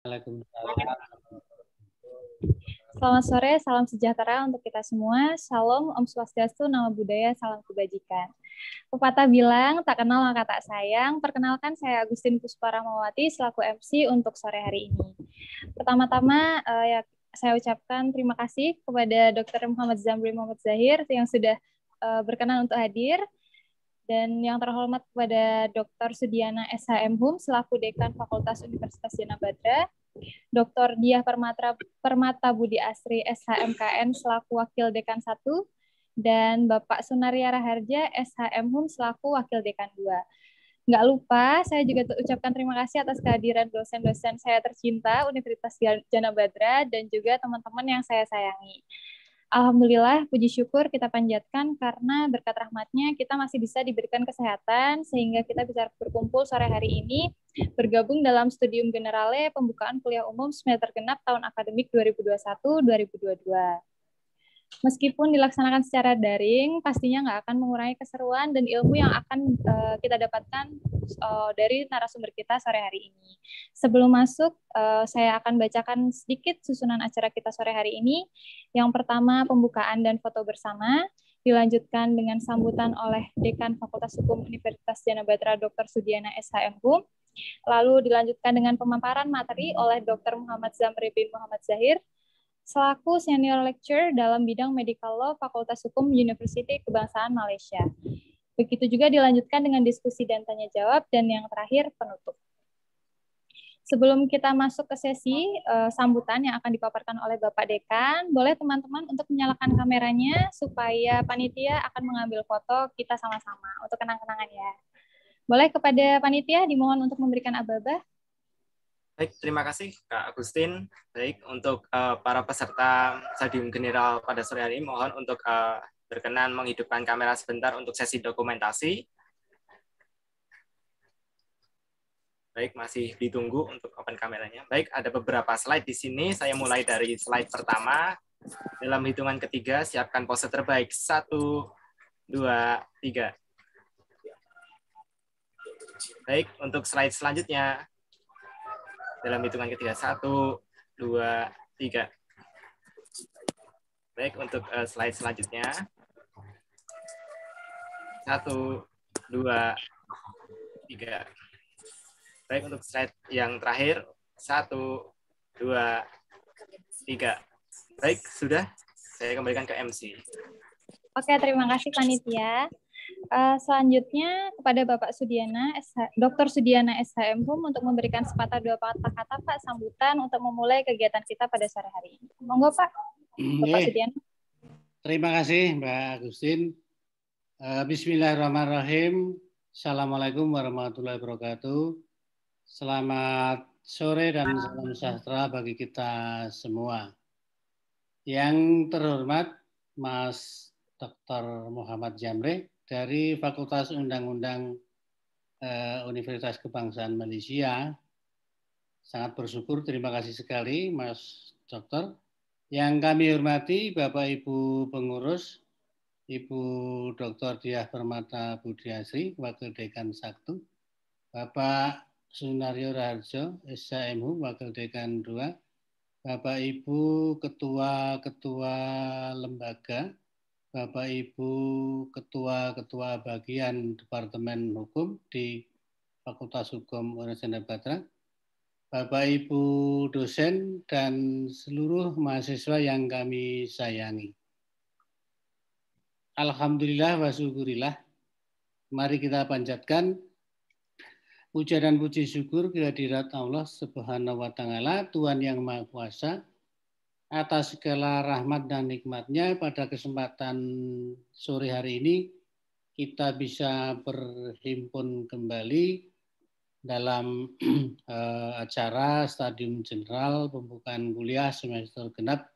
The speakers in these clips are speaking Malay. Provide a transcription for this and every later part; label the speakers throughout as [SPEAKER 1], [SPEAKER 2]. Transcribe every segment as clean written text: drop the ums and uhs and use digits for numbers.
[SPEAKER 1] Waalaikumsalam.
[SPEAKER 2] Selamat sore, salam sejahtera untuk kita semua. Salam, Om Swastiastu, Namo Buddhaya, salam kebajikan. Pepatah bilang, tak kenal maka tak sayang. Perkenalkan, saya Agustin Pusparamawati selaku MC untuk sore hari ini. Pertama-tama, saya ucapkan terima kasih kepada Dr. Muhammad Zamri Muhammad Zahir yang sudah berkenan untuk hadir. Dan yang terhormat kepada Dr. Sudiana SHM Hum selaku Dekan Fakultas Universitas Jana Badra, Dr. Diah Permata Budi Asri SHMKN selaku Wakil Dekan 1, dan Bapak Sunaria Raharja SHM Hum selaku Wakil Dekan 2. Nggak lupa, saya juga ucapkan terima kasih atas kehadiran dosen-dosen saya tercinta Universitas Jana Badra dan juga teman-teman yang saya sayangi. Alhamdulillah, puji syukur kita panjatkan karena berkat rahmatnya kita masih bisa diberikan kesehatan sehingga kita bisa berkumpul sore hari ini bergabung dalam Studium Generale Pembukaan Kuliah Umum semester genap tahun akademik 2021-2022. Meskipun dilaksanakan secara daring, pastinya nggak akan mengurangi keseruan dan ilmu yang akan kita dapatkan dari narasumber kita sore hari ini. Sebelum masuk, saya akan bacakan sedikit susunan acara kita sore hari ini. Yang pertama, pembukaan dan foto bersama, dilanjutkan dengan sambutan oleh Dekan Fakultas Hukum Universitas Jana Badra Dr. Sudiana SHM Hum, lalu dilanjutkan dengan pemaparan materi oleh Dr. Muhammad Zamri bin Muhammad Zahir, selaku senior lecturer dalam bidang medical law Fakultas Hukum Universiti Kebangsaan Malaysia. Begitu juga dilanjutkan dengan diskusi dan tanya jawab, dan yang terakhir penutup. Sebelum kita masuk ke sesi sambutan yang akan dipaparkan oleh Bapak Dekan, boleh teman-teman untuk menyalakan kameranya supaya panitia akan mengambil foto kita sama-sama untuk kenang-kenangan ya. Boleh kepada panitia dimohon untuk memberikan aba-aba.
[SPEAKER 3] Baik, terima kasih Kak Agustin. Baik, untuk para peserta Studium General pada sore hari ini, mohon untuk berkenan menghidupkan kamera sebentar untuk sesi dokumentasi. Baik, masih ditunggu untuk open kameranya. Baik, ada beberapa slide di sini. Saya mulai dari slide pertama. Dalam hitungan ketiga, siapkan pose terbaik. 1, 2, 3. Baik, untuk slide selanjutnya. Dalam hitungan ketiga, 1, 2, 3. Baik, untuk slide selanjutnya. 1, 2, 3. Baik, untuk slide yang terakhir. 1, 2, 3. Baik, sudah. Saya kembalikan ke MC.
[SPEAKER 2] Oke, terima kasih panitia. Selanjutnya kepada Bapak Sudiana, Dr. Sudiana SHM Hum untuk memberikan sepatah dua patah kata Pak sambutan untuk memulai kegiatan kita pada sore hari ini. Monggo Pak, Bapak Sudiana.
[SPEAKER 1] Terima kasih Mbak Agustin. Bismillahirrahmanirrahim. Assalamualaikum warahmatullahi wabarakatuh. Selamat sore dan salam sejahtera bagi kita semua. Yang terhormat Mas Dr. Muhammad Zamri dari Fakultas Undang-Undang Universitas Kebangsaan Malaysia. Sangat bersyukur, terima kasih sekali Mas Dokter. Yang kami hormati Bapak Ibu pengurus, Ibu Dr. Diah Permata Budi Asri, Wakil Dekan 1, Bapak Sunario Raharjo, SHMU, Wakil Dekan 2, Bapak Ibu Ketua-Ketua Lembaga, Bapak Ibu Ketua-Ketua Bagian Departemen Hukum di Fakultas Hukum Universitas Jana Badra, Bapak Ibu dosen dan seluruh mahasiswa yang kami sayangi. Alhamdulillah wa syukurillah. Mari kita panjatkan puja dan puji syukur kehadirat Allah Subhanahu wa taala, Tuhan yang Maha Kuasa, atas segala rahmat dan nikmatnya. Pada kesempatan sore hari ini kita bisa berhimpun kembali dalam acara Studium General Pembukaan Kuliah semester genap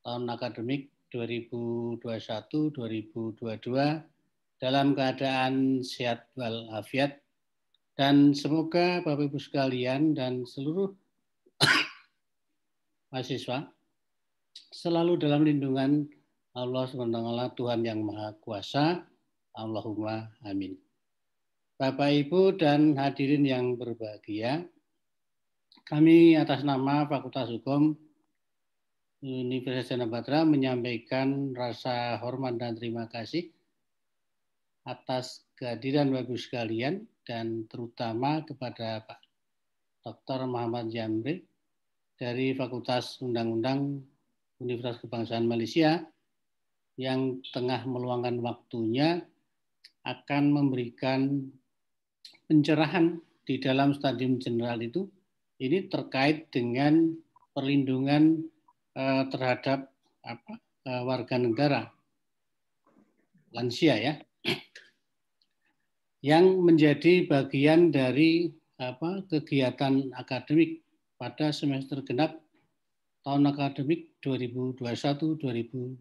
[SPEAKER 1] tahun akademik 2021-2022 dalam keadaan sehat walafiat, dan semoga Bapak Ibu sekalian dan seluruh mahasiswa selalu dalam lindungan Allah SWT, Tuhan yang Maha Kuasa. Allahumma amin. Bapak Ibu dan hadirin yang berbahagia, Kami atas nama Fakultas Hukum Universitas Cendana Batra menyampaikan rasa hormat dan terima kasih atas kehadiran Bapak Ibu sekalian dan terutama kepada Pak Dr. Muhammad Jamri dari Fakultas Undang-Undang Universitas Kebangsaan Malaysia yang tengah meluangkan waktunya akan memberikan pencerahan di dalam stadium general itu. Ini terkait dengan perlindungan terhadap warga negara lansia ya, yang menjadi bagian dari kegiatan akademik pada semester genap tahun akademik 2021-2022.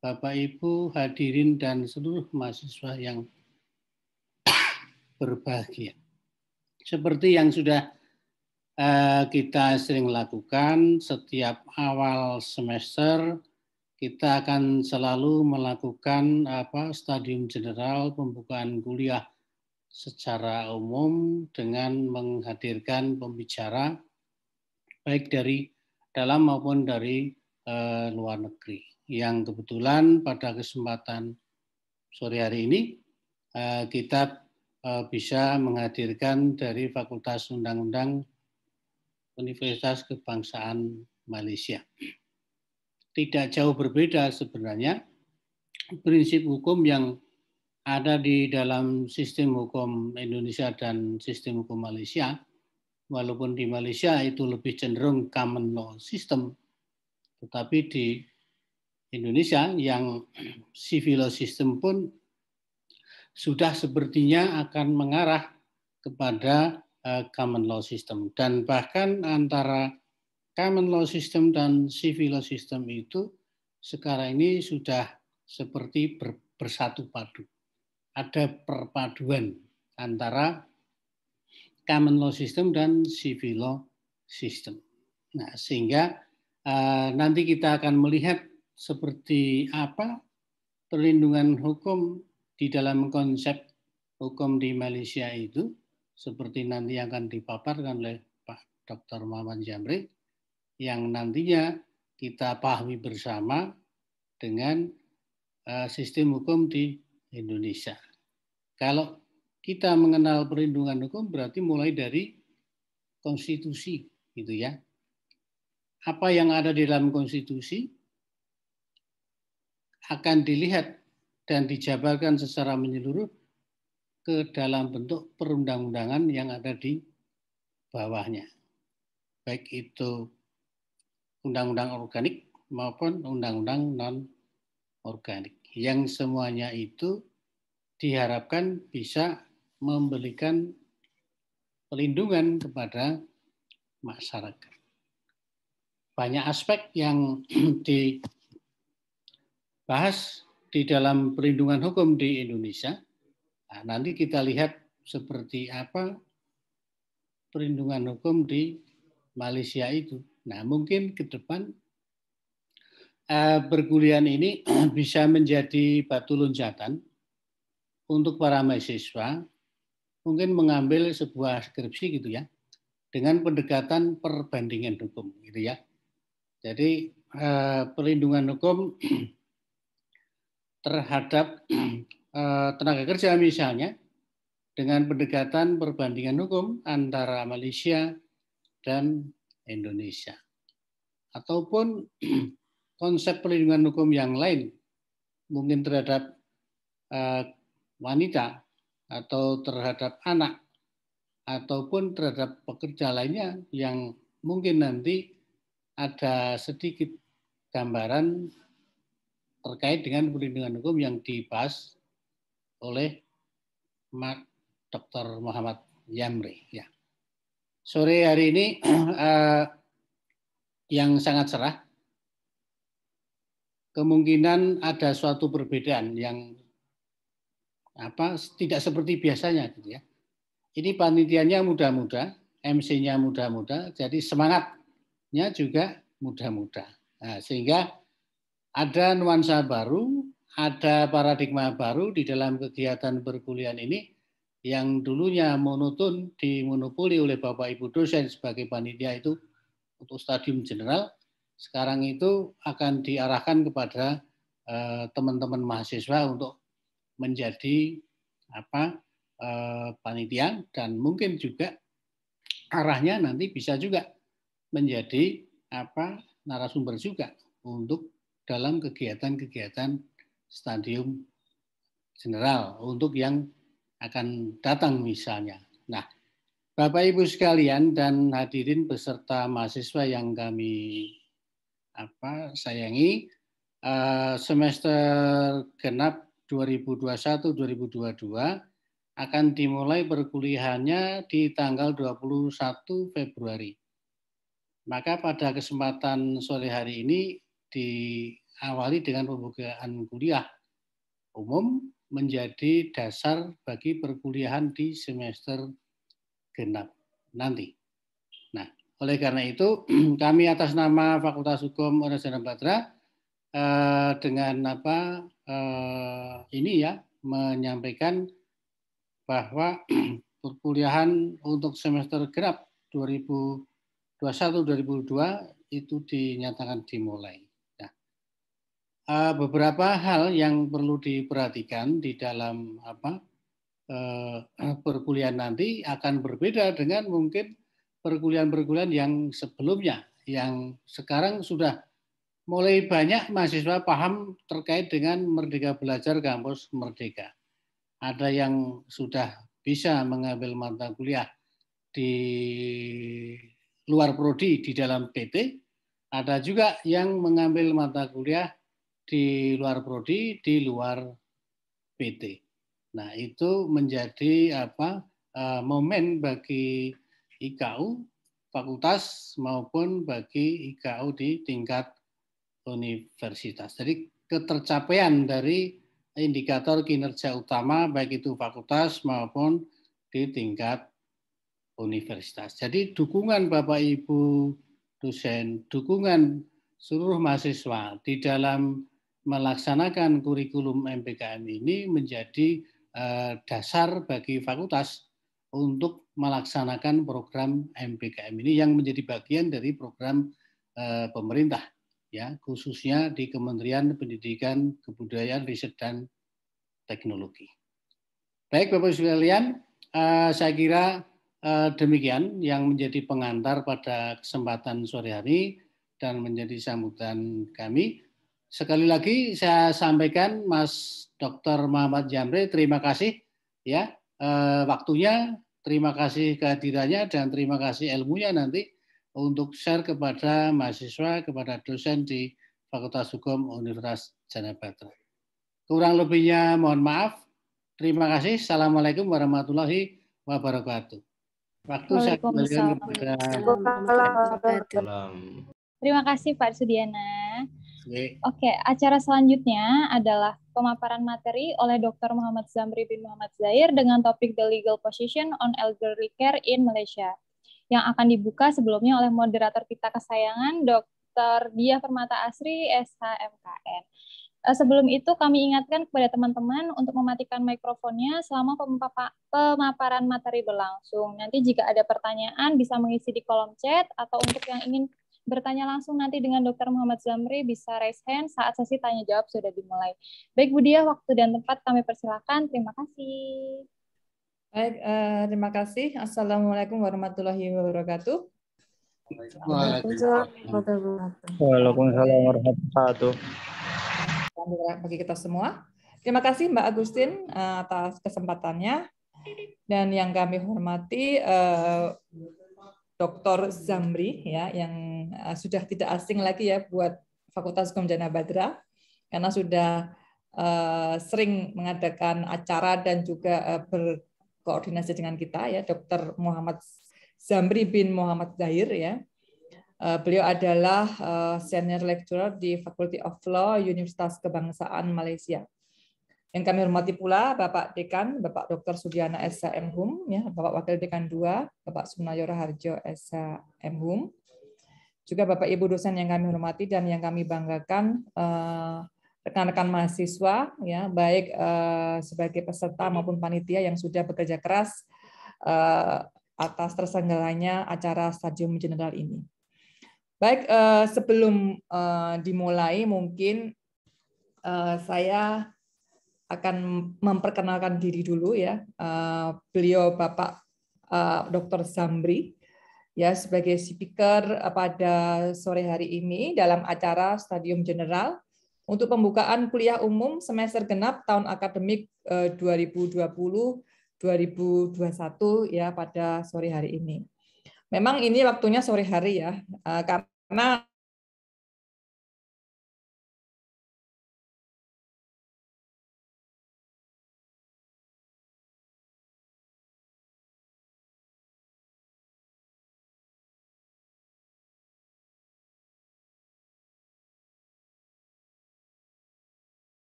[SPEAKER 1] Bapak Ibu hadirin dan seluruh mahasiswa yang berbahagia. Seperti yang sudah kita sering lakukan setiap awal semester, kita akan selalu melakukan stadium general pembukaan kuliah secara umum dengan menghadirkan pembicara baik dari dalam maupun dari luar negeri. Yang kebetulan pada kesempatan sore hari ini kita bisa menghadirkan dari Fakultas Undang-Undang Universitas Kebangsaan Malaysia. Tidak jauh berbeda sebenarnya prinsip hukum yang ada di dalam sistem hukum Indonesia dan sistem hukum Malaysia, walaupun di Malaysia itu lebih cenderung common law system, tetapi di Indonesia yang civil law system pun sudah sepertinya akan mengarah kepada common law system. Dan bahkan antara common law system dan civil law system itu sekarang ini sudah seperti bersatu padu. Ada perpaduan antara common law system dan civil law system. Nah, sehingga nanti kita akan melihat seperti apa perlindungan hukum di dalam konsep hukum di Malaysia itu, seperti nanti akan dipaparkan oleh Pak Dr. Muhammad Jamri, yang nantinya kita pahami bersama dengan sistem hukum di Indonesia. Kalau kita mengenal perlindungan hukum berarti mulai dari konstitusi, gitu ya. Apa yang ada di dalam konstitusi akan dilihat dan dijabarkan secara menyeluruh ke dalam bentuk perundang-undangan yang ada di bawahnya. Baik itu undang-undang organik maupun undang-undang non-organik. Yang semuanya itu diharapkan bisa memberikan perlindungan kepada masyarakat. Banyak aspek yang dibahas di dalam perlindungan hukum di Indonesia. Nah, nanti kita lihat seperti apa perlindungan hukum di Malaysia itu. Nah, mungkin ke depan perkuliahan ini bisa menjadi batu loncatan untuk para mahasiswa, mungkin mengambil sebuah skripsi gitu ya, dengan pendekatan perbandingan hukum gitu ya. Jadi perlindungan hukum terhadap tenaga kerja misalnya dengan pendekatan perbandingan hukum antara Malaysia dan Indonesia. Ataupun konsep perlindungan hukum yang lain, mungkin terhadap wanita atau terhadap anak ataupun terhadap pekerja lainnya yang mungkin nanti ada sedikit gambaran terkait dengan perlindungan hukum yang dibahas oleh Dr. Muhammad Jamri. Ya. Sore hari ini yang sangat cerah, kemungkinan ada suatu perbedaan yang tidak seperti biasanya gitu ya. Ini panitianya muda-muda, MC-nya muda-muda, jadi semangatnya juga muda-muda. Nah, sehingga ada nuansa baru, ada paradigma baru di dalam kegiatan perkuliahan ini yang dulunya monoton dimonopoli oleh Bapak Ibu dosen sebagai panitia itu untuk stadium general, sekarang itu akan diarahkan kepada teman-teman mahasiswa untuk menjadi panitia, dan mungkin juga arahnya nanti bisa juga menjadi narasumber juga untuk dalam kegiatan-kegiatan stadium general untuk yang akan datang misalnya. Nah, Bapak Ibu sekalian dan hadirin beserta mahasiswa yang kami sayangi, semester genap 2021-2022 akan dimulai perkuliahannya di tanggal 21 Februari. Maka pada kesempatan sore hari ini diawali dengan pembukaan kuliah umum menjadi dasar bagi perkuliahan di semester genap nanti. Nah, oleh karena itu kami atas nama Fakultas Hukum Universitas Gadjah Mada dengan menyampaikan bahwa perkuliahan untuk semester genap 2021-2022 itu dinyatakan dimulai. Nah, beberapa hal yang perlu diperhatikan di dalam perkuliahan nanti akan berbeda dengan mungkin perkuliahan-perkuliahan yang sebelumnya, yang sekarang sudah mulai banyak mahasiswa paham terkait dengan Merdeka Belajar Kampus Merdeka. Ada yang sudah bisa mengambil mata kuliah di luar prodi di dalam PT, ada juga yang mengambil mata kuliah di luar prodi di luar PT. Nah, itu menjadi momen bagi IKU fakultas maupun bagi IKU di tingkat universitas. Jadi ketercapaian dari indikator kinerja utama baik itu fakultas maupun di tingkat universitas. Jadi dukungan Bapak Ibu dosen, dukungan seluruh mahasiswa di dalam melaksanakan kurikulum MPKM ini menjadi dasar bagi fakultas untuk melaksanakan program MPKM ini yang menjadi bagian dari program pemerintah, ya, khususnya di Kementerian Pendidikan, Kebudayaan, Riset dan Teknologi. Baik Bapak Ibu sekalian, saya kira demikian yang menjadi pengantar pada kesempatan sore hari dan menjadi sambutan kami. Sekali lagi saya sampaikan Mas Dr. Muhammad Jamri, terima kasih ya waktunya, terima kasih kehadirannya dan terima kasih ilmunya nanti untuk share kepada mahasiswa, kepada dosen di Fakultas Hukum Universitas Gadjah Mada. Kurang lebihnya mohon maaf. Terima kasih. Assalamualaikum warahmatullahi wabarakatuh. Waktu saya kembalikan kepada
[SPEAKER 2] Terima kasih Pak Sudiana. Oke, acara selanjutnya adalah pemaparan materi oleh Dr. Muhammad Zamri bin Muhammad Zahir dengan topik The Legal Position on Elderly Care in Malaysia, yang akan dibuka sebelumnya oleh moderator kita kesayangan Dr. Diah Permata Asri, SHMKN. Sebelum itu kami ingatkan kepada teman-teman untuk mematikan mikrofonnya selama pemaparan materi berlangsung. Nanti jika ada pertanyaan bisa mengisi di kolom chat, atau untuk yang ingin bertanya langsung nanti dengan Dr. Muhammad Zamri bisa raise hand saat sesi tanya jawab sudah dimulai. Baik Bu Diah, waktu dan tempat kami persilakan. Terima kasih.
[SPEAKER 4] Baik, terima kasih. Assalamualaikum warahmatullahi wabarakatuh.
[SPEAKER 5] Waalaikumsalam warahmatullahi wabarakatuh.
[SPEAKER 4] Bagi kita semua. Terima kasih Mbak Agustin atas kesempatannya, dan yang kami hormati Dr. Zamri ya, yang sudah tidak asing lagi ya buat Fakultas Hukum Gadjah Mada karena sudah sering mengadakan acara dan juga berkoordinasi dengan kita ya, Dr. Muhammad Zamri bin Muhammad Zahir ya. Beliau adalah senior lecturer di Faculty of Law Universitas Kebangsaan Malaysia. Yang kami hormati pula Bapak Dekan, Bapak Dr. Sudiana SHM ya, Bapak Wakil Dekan 2, Bapak Sunayo Raharjo SHM juga Bapak Ibu dosen yang kami hormati dan yang kami banggakan, rekan-rekan mahasiswa, ya, baik sebagai peserta maupun panitia yang sudah bekerja keras atas terselenggaranya acara Stadium General ini. Baik, sebelum dimulai mungkin saya akan memperkenalkan diri dulu ya. Beliau Bapak Dr. Zambri ya sebagai speaker pada sore hari ini dalam acara Stadium General untuk pembukaan kuliah umum semester genap tahun akademik 2020-2021 ya pada sore hari ini. Memang ini waktunya sore hari ya, karena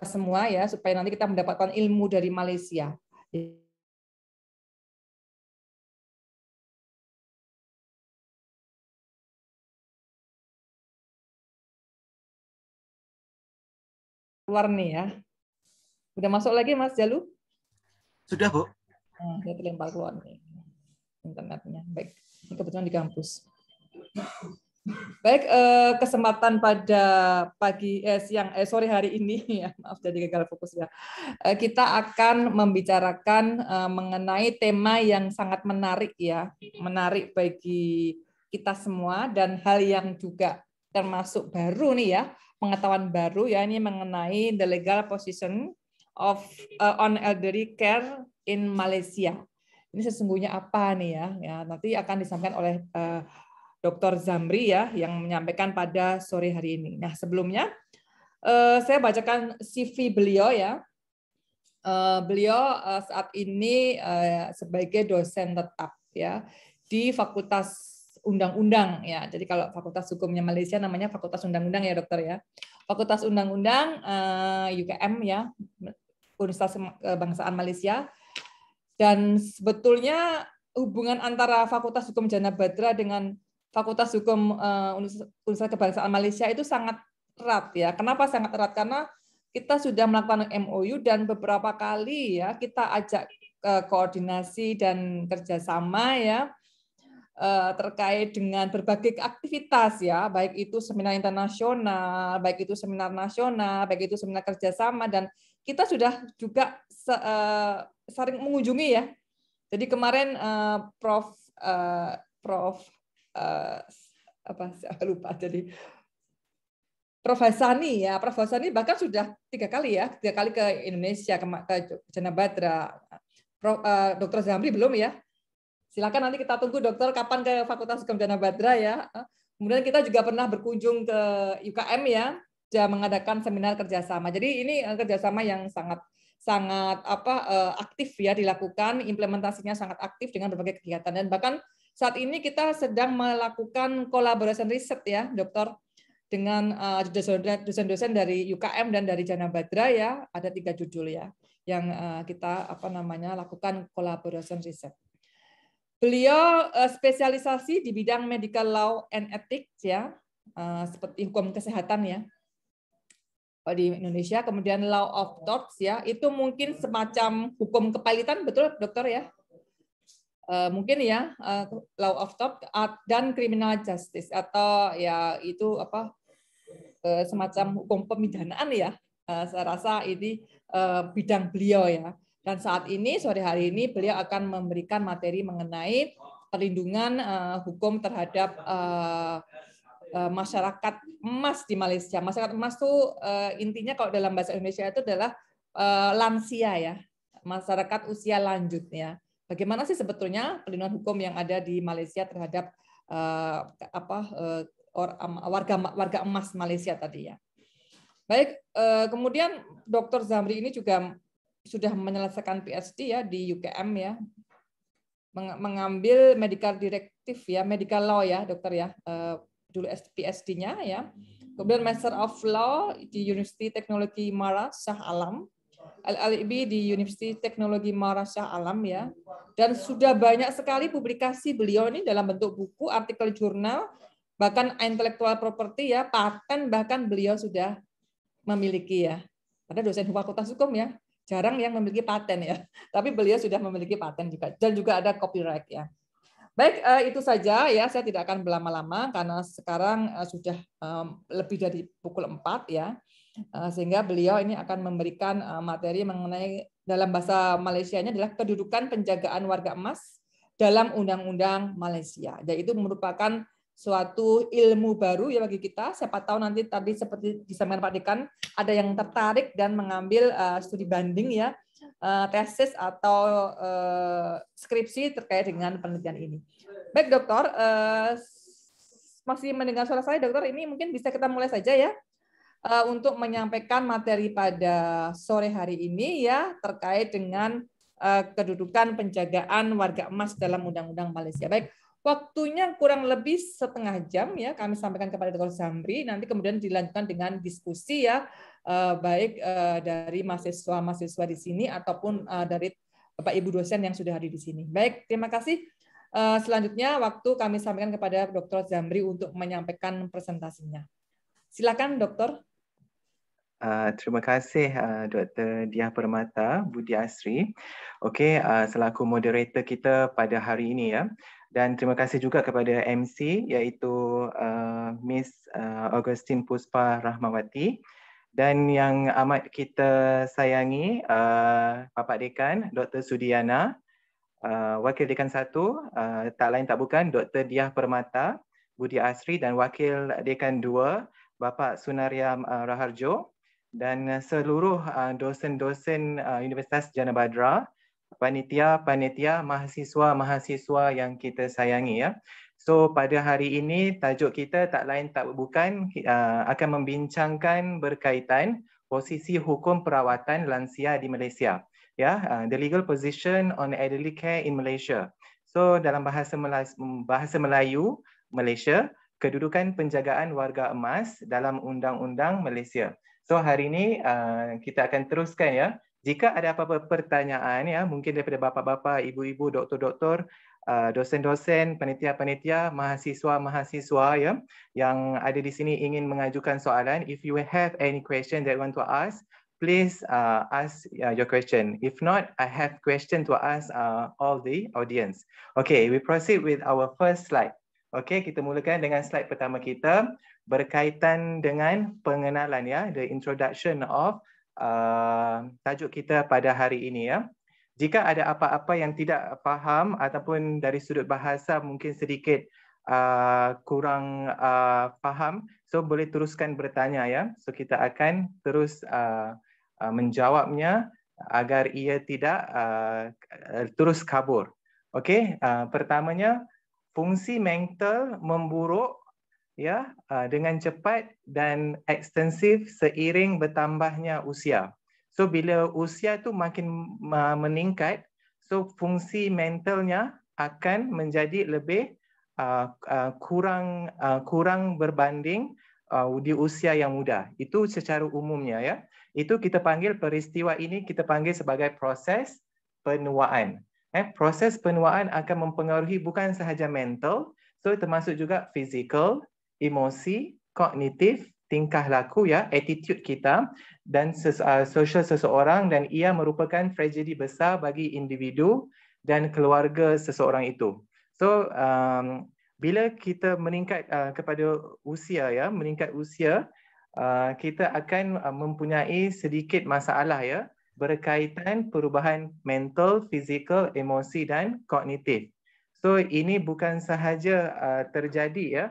[SPEAKER 4] semua ya supaya nanti kita mendapatkan ilmu dari Malaysia. Keluar nih ya. Udah masuk lagi Mas Jalu?
[SPEAKER 3] Sudah, Bu.
[SPEAKER 4] Nah, saya terlempar keluar nih internetnya. Baik, ini kebetulan di kampus. Baik, kesempatan pada sore hari ini ya, maaf jadi gagal fokus ya. Kita akan membicarakan mengenai tema yang sangat menarik ya, menarik bagi kita semua dan hal yang juga termasuk baru nih ya, pengetahuan baru ya, ini mengenai the legal position of on elderly care in Malaysia. Ini sesungguhnya apa nih ya? Ya nanti akan disampaikan oleh Dr. Zambri ya yang menyampaikan pada sore hari ini. Nah sebelumnya saya bacakan CV beliau ya. Beliau saat ini sebagai dosen tetap ya di Fakultas Undang-Undang ya. Jadi kalau Fakultas Hukumnya Malaysia namanya Fakultas Undang-Undang ya dokter ya. Fakultas Undang-Undang UKM ya, Universitas Kebangsaan Malaysia. Dan sebetulnya hubungan antara Fakultas Hukum Jana Badra dengan Fakultas Hukum Universitas Kebangsaan Malaysia itu sangat erat ya. Kenapa sangat erat? Karena kita sudah melakukan MOU dan beberapa kali ya kita ajak koordinasi dan kerjasama ya terkait dengan berbagai aktivitas ya, baik itu seminar internasional, baik itu seminar nasional, baik itu seminar kerjasama, dan kita sudah juga sering mengunjungi ya. Jadi kemarin Prof saya lupa jadi Prof Hasani ya, Prof Hasani bahkan sudah 3 kali ke Indonesia ke Jana Badra. Dr. Zambri belum ya? Silakan nanti kita tunggu dokter kapan ke Fakultas Hukum Jana Badra ya. Kemudian kita juga pernah berkunjung ke UKM ya, sudah mengadakan seminar kerjasama. Jadi ini kerjasama yang sangat aktif ya dilakukan, implementasinya sangat aktif dengan berbagai kegiatan dan bahkan saat ini kita sedang melakukan collaboration riset ya, dokter, dengan dosen-dosen dari UKM dan dari Jana Badra ya, ada 3 judul ya, yang kita lakukan collaboration riset. Beliau spesialisasi di bidang medical law and ethics ya, seperti hukum kesehatan ya di Indonesia, kemudian law of torts ya, itu mungkin semacam hukum kepilitan, betul dokter ya? Mungkin ya law of tort dan criminal justice atau ya itu semacam hukum pemidanaan ya. Saya rasa ini bidang beliau ya. Dan saat ini sore hari ini beliau akan memberikan materi mengenai perlindungan hukum terhadap masyarakat emas di Malaysia. Masyarakat emas itu intinya kalau dalam bahasa Indonesia itu adalah lansia ya, masyarakat usia lanjut ya. Bagaimana sih sebetulnya perlindungan hukum yang ada di Malaysia terhadap warga emas Malaysia tadi ya. Baik, kemudian Dr. Zambri ini juga sudah menyelesaikan PhD ya di UKM ya, mengambil medical directive ya, medical law ya dokter ya, dulu PhD-nya ya. Kemudian Master of Law di University Teknologi Mara Shah Alam. LLB di Universitas Teknologi Muhammad Shah Alam ya. Dan sudah banyak sekali publikasi beliau ini dalam bentuk buku, artikel jurnal, bahkan intellectual property ya, paten bahkan beliau sudah memiliki ya. Ada dosen fakultas hukum ya, jarang yang memiliki paten ya. Tapi beliau sudah memiliki paten juga, dan juga ada copyright ya. Baik, itu saja ya. Saya tidak akan berlama-lama karena sekarang sudah lebih dari pukul 4 ya. Sehingga beliau ini akan memberikan materi mengenai, dalam bahasa Malaysianya adalah kedudukan penjagaan warga emas dalam Undang-Undang Malaysia. Dan itu merupakan suatu ilmu baru ya bagi kita. Siapa tahu nanti tadi seperti disampaikan Pak Dekan, ada yang tertarik dan mengambil studi banding ya, tesis atau skripsi terkait dengan penelitian ini. Baik dokter, masih mendengar suara saya dokter? Ini mungkin bisa kita mulai saja ya untuk menyampaikan materi pada sore hari ini ya terkait dengan kedudukan penjagaan warga emas dalam Undang-Undang Malaysia. Baik, waktunya kurang lebih setengah jam ya kami sampaikan kepada Dr. Zamri. Nanti kemudian dilanjutkan dengan diskusi ya, baik dari mahasiswa-mahasiswa di sini ataupun dari Bapak Ibu dosen yang sudah hadir di sini. Baik, terima kasih. Selanjutnya waktu kami sampaikan kepada Dr. Zamri untuk menyampaikan presentasinya. Silakan Dokter.
[SPEAKER 5] Terima kasih Dr. Diah Permata Budi Asri. Okey, selaku moderator kita pada hari ini ya. Dan terima kasih juga kepada MC iaitu Miss Augustine Puspa Rahmawati, dan yang amat kita sayangi Bapak Dekan Dr. Sudiana, Wakil Dekan 1 tak lain tak bukan Dr. Diah Permata Budi Asri, dan Wakil Dekan 2 Bapak Sunaryam Raharjo, dan seluruh dosen-dosen Universitas Jana Badra, panitia, mahasiswa-mahasiswa yang kita sayangi ya. So pada hari ini tajuk kita tak lain tak bukan akan membincangkan berkaitan posisi hukum perawatan lansia di Malaysia. Ya, the legal position on elderly care in Malaysia. So dalam bahasa Melayu Malaysia, kedudukan penjagaan warga emas dalam Undang-Undang Malaysia. So hari ini kita akan teruskan ya. Jika ada apa-apa pertanyaan ya, mungkin daripada bapa-bapa, ibu-ibu, doktor-doktor, dosen-dosen, panitia-panitia, mahasiswa-mahasiswa ya yang ada di sini ingin mengajukan soalan, if you have any question that you want to ask, please ask your question. If not, I have question to ask all the audience. Okay, we proceed with our first slide. Okay, kita mulakan dengan slide pertama kita berkaitan dengan pengenalan ya, the introduction of tajuk kita pada hari ini ya. Jika ada apa-apa yang tidak faham ataupun dari sudut bahasa mungkin sedikit kurang faham, so boleh teruskan bertanya ya. So kita akan terus menjawabnya agar ia tidak terus kabur. Okey, pertamanya fungsi mental memburuk ya dengan cepat dan ekstensif seiring bertambahnya usia. So bila usia tu makin meningkat, so fungsi mentalnya akan menjadi lebih kurang berbanding di usia yang muda. Itu secara umumnya ya. Itu kita panggil peristiwa ini kita panggil sebagai proses penuaan. Proses penuaan akan mempengaruhi bukan sahaja mental, so termasuk juga fizikal, emosi, kognitif, tingkah laku ya, attitude kita dan sosial seseorang, dan ia merupakan tragedi besar bagi individu dan keluarga seseorang itu. So bila kita meningkat kepada usia ya, kita akan mempunyai sedikit masalah ya berkaitan perubahan mental, fizikal, emosi dan kognitif. So ini bukan sahaja terjadi ya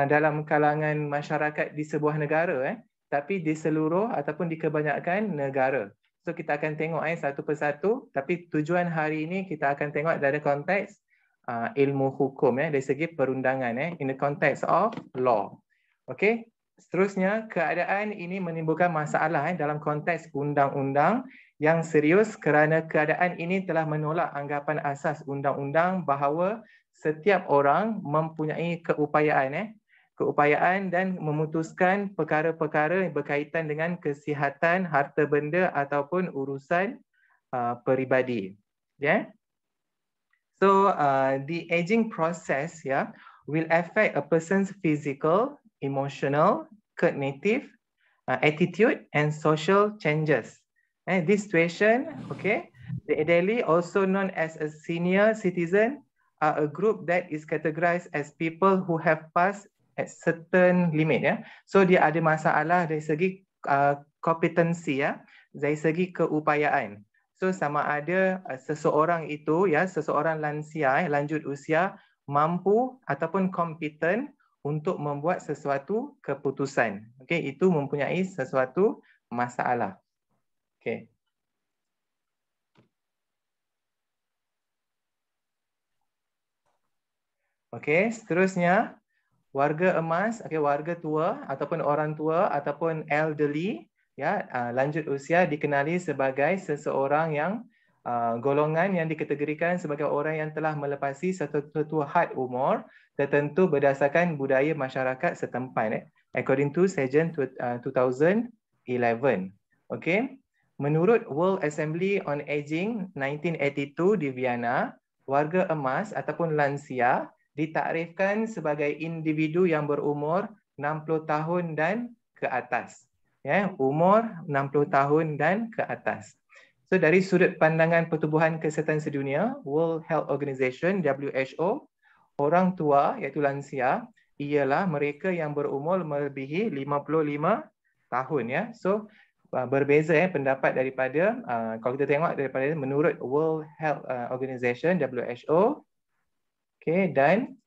[SPEAKER 5] dalam kalangan masyarakat di sebuah negara tapi di seluruh ataupun di kebanyakan negara. So kita akan tengok satu persatu, tapi tujuan hari ini kita akan tengok dari konteks ilmu hukum dari segi perundangan in the context of law. Okey. Seterusnya, keadaan ini menimbulkan masalah dalam konteks undang-undang yang serius kerana keadaan ini telah menolak anggapan asas undang-undang bahawa setiap orang mempunyai keupayaan keupayaan dan memutuskan perkara-perkara yang berkaitan dengan kesihatan, harta benda ataupun urusan peribadi. Yeah. So the aging process will affect a person's physical, emotional, cognitive, attitude and social changes. And this situation, the elderly, also known as a senior citizen, are a group that is categorized as people who have passed at certain limit. So dia ada masalah dari segi kompetensi, dari segi keupayaan. So sama ada seseorang itu, seseorang lansia, lanjut usia, mampu ataupun kompeten untuk membuat sesuatu keputusan. Itu mempunyai sesuatu masalah. Seterusnya warga emas, warga tua ataupun orang tua ataupun elderly, lanjut usia dikenali sebagai seseorang yang golongan yang dikategorikan sebagai orang yang telah melepasi satu had umur tertentu berdasarkan budaya masyarakat setempat, according to Session 2011. Menurut World Assembly on Aging 1982 di Vienna, warga emas ataupun lansia ditakrifkan sebagai individu yang berumur 60 tahun dan ke atas. Umur 60 tahun dan ke atas. So dari sudut pandangan Pertubuhan Kesihatan Sedunia, World Health Organization, WHO, orang tua iaitu lansia ialah mereka yang berumur melebihi 55 tahun. So berbeza pendapat daripada, kalau kita tengok daripada menurut World Health Organization, WHO, dan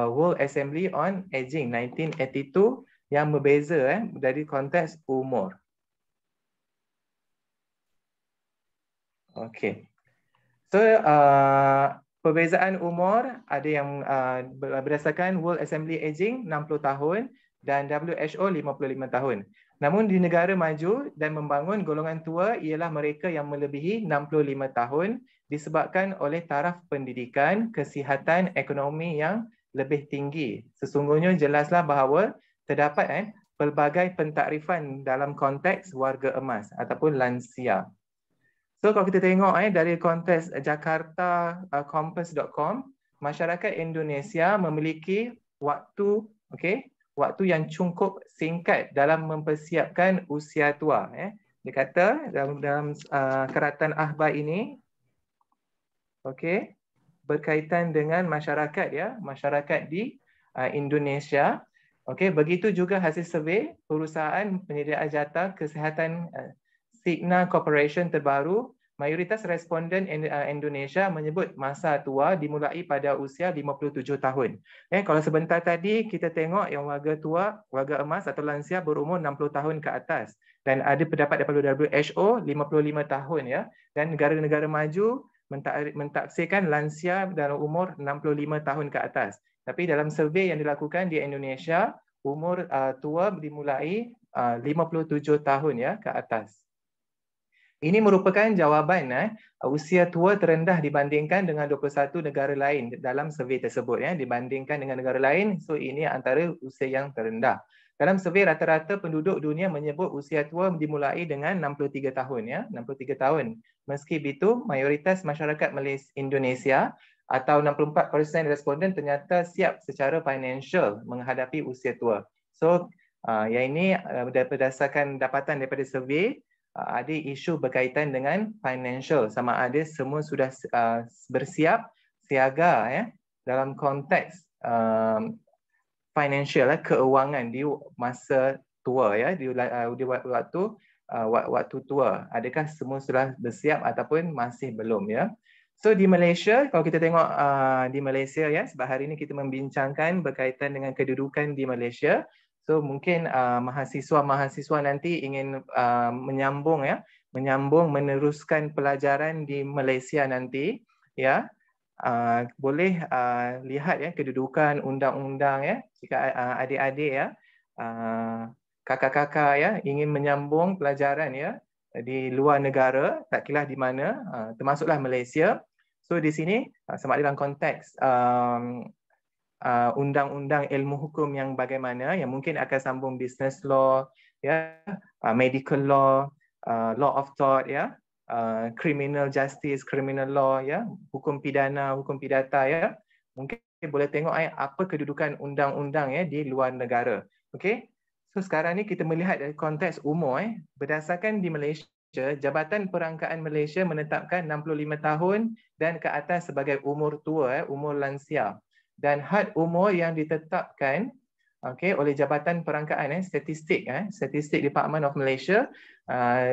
[SPEAKER 5] World Assembly on Aging 1982 yang berbeza dari konteks umur. So perbezaan umur ada yang berdasarkan World Assembly Aging 60 tahun dan WHO 55 tahun. Namun di negara maju dan membangun, golongan tua ialah mereka yang melebihi 65 tahun disebabkan oleh taraf pendidikan, kesihatan, ekonomi yang lebih tinggi. Sesungguhnya jelaslah bahawa terdapat pelbagai pentakrifan dalam konteks warga emas ataupun lansia. So kalau kita tengok dari konteks Jakarta Compass.com, masyarakat Indonesia memiliki waktu yang cukup singkat dalam mempersiapkan usia tua. Dia kata dalam keratan akhbar ini, berkaitan dengan masyarakat, masyarakat di Indonesia. Begitu juga hasil survei perusahaan penyedia jata kesihatan Cigna Corporation terbaru, mayoritas responden Indonesia menyebut masa tua dimulai pada usia 57 tahun. Kalau sebentar tadi kita tengok yang warga tua, warga emas atau lansia berumur 60 tahun ke atas. Dan ada pendapat daripada WHO 55 tahun. Dan negara-negara maju mentaksirkan lansia dalam umur 65 tahun ke atas. Tapi dalam survei yang dilakukan di Indonesia, umur tua dimulai 57 tahun ke atas. Ini merupakan jawaban usia tua terendah dibandingkan dengan 21 negara lain dalam survei tersebut. Dibandingkan dengan negara lain, so ini antara usia yang terendah. Dalam survei rata-rata penduduk dunia menyebut usia tua dimulai dengan 63 tahun. 63 tahun. Meski begitu, mayoritas masyarakat Malaysia Indonesia atau 64% responden ternyata siap secara financial menghadapi usia tua. So, yang ini berdasarkan dapatan daripada survei, ada isu berkaitan dengan financial, sama ada semua sudah bersiap siaga dalam konteks financial, keuangan di masa tua, di waktu tua. Adakah semua sudah bersiap ataupun masih belum? So di Malaysia, kalau kita tengok di Malaysia, sebab hari ini kita membincangkan berkaitan dengan kedudukan di Malaysia. So mungkin mahasiswa-mahasiswa nanti ingin menyambung meneruskan pelajaran di Malaysia nanti, boleh lihat kedudukan undang-undang jika adik-adik kakak-kakak ingin menyambung pelajaran di luar negara, tak kira di mana, termasuklah Malaysia. So di sini sama ada dalam konteks undang-undang ilmu hukum yang bagaimana, yang mungkin akan sambung business law, ya, medical law, law of tort, ya, criminal justice, criminal law, ya, hukum pidana, hukum pidata, ya. Mungkin boleh tengok apa kedudukan undang-undang ya di luar negara. Okey. So sekarang ni kita melihat dari konteks umur berdasarkan di Malaysia, Jabatan Perangkaan Malaysia menetapkan 65 tahun dan ke atas sebagai umur tua, umur lansia. Dan had umur yang ditetapkan oleh Jabatan Perangkaan Statistik Department of Malaysia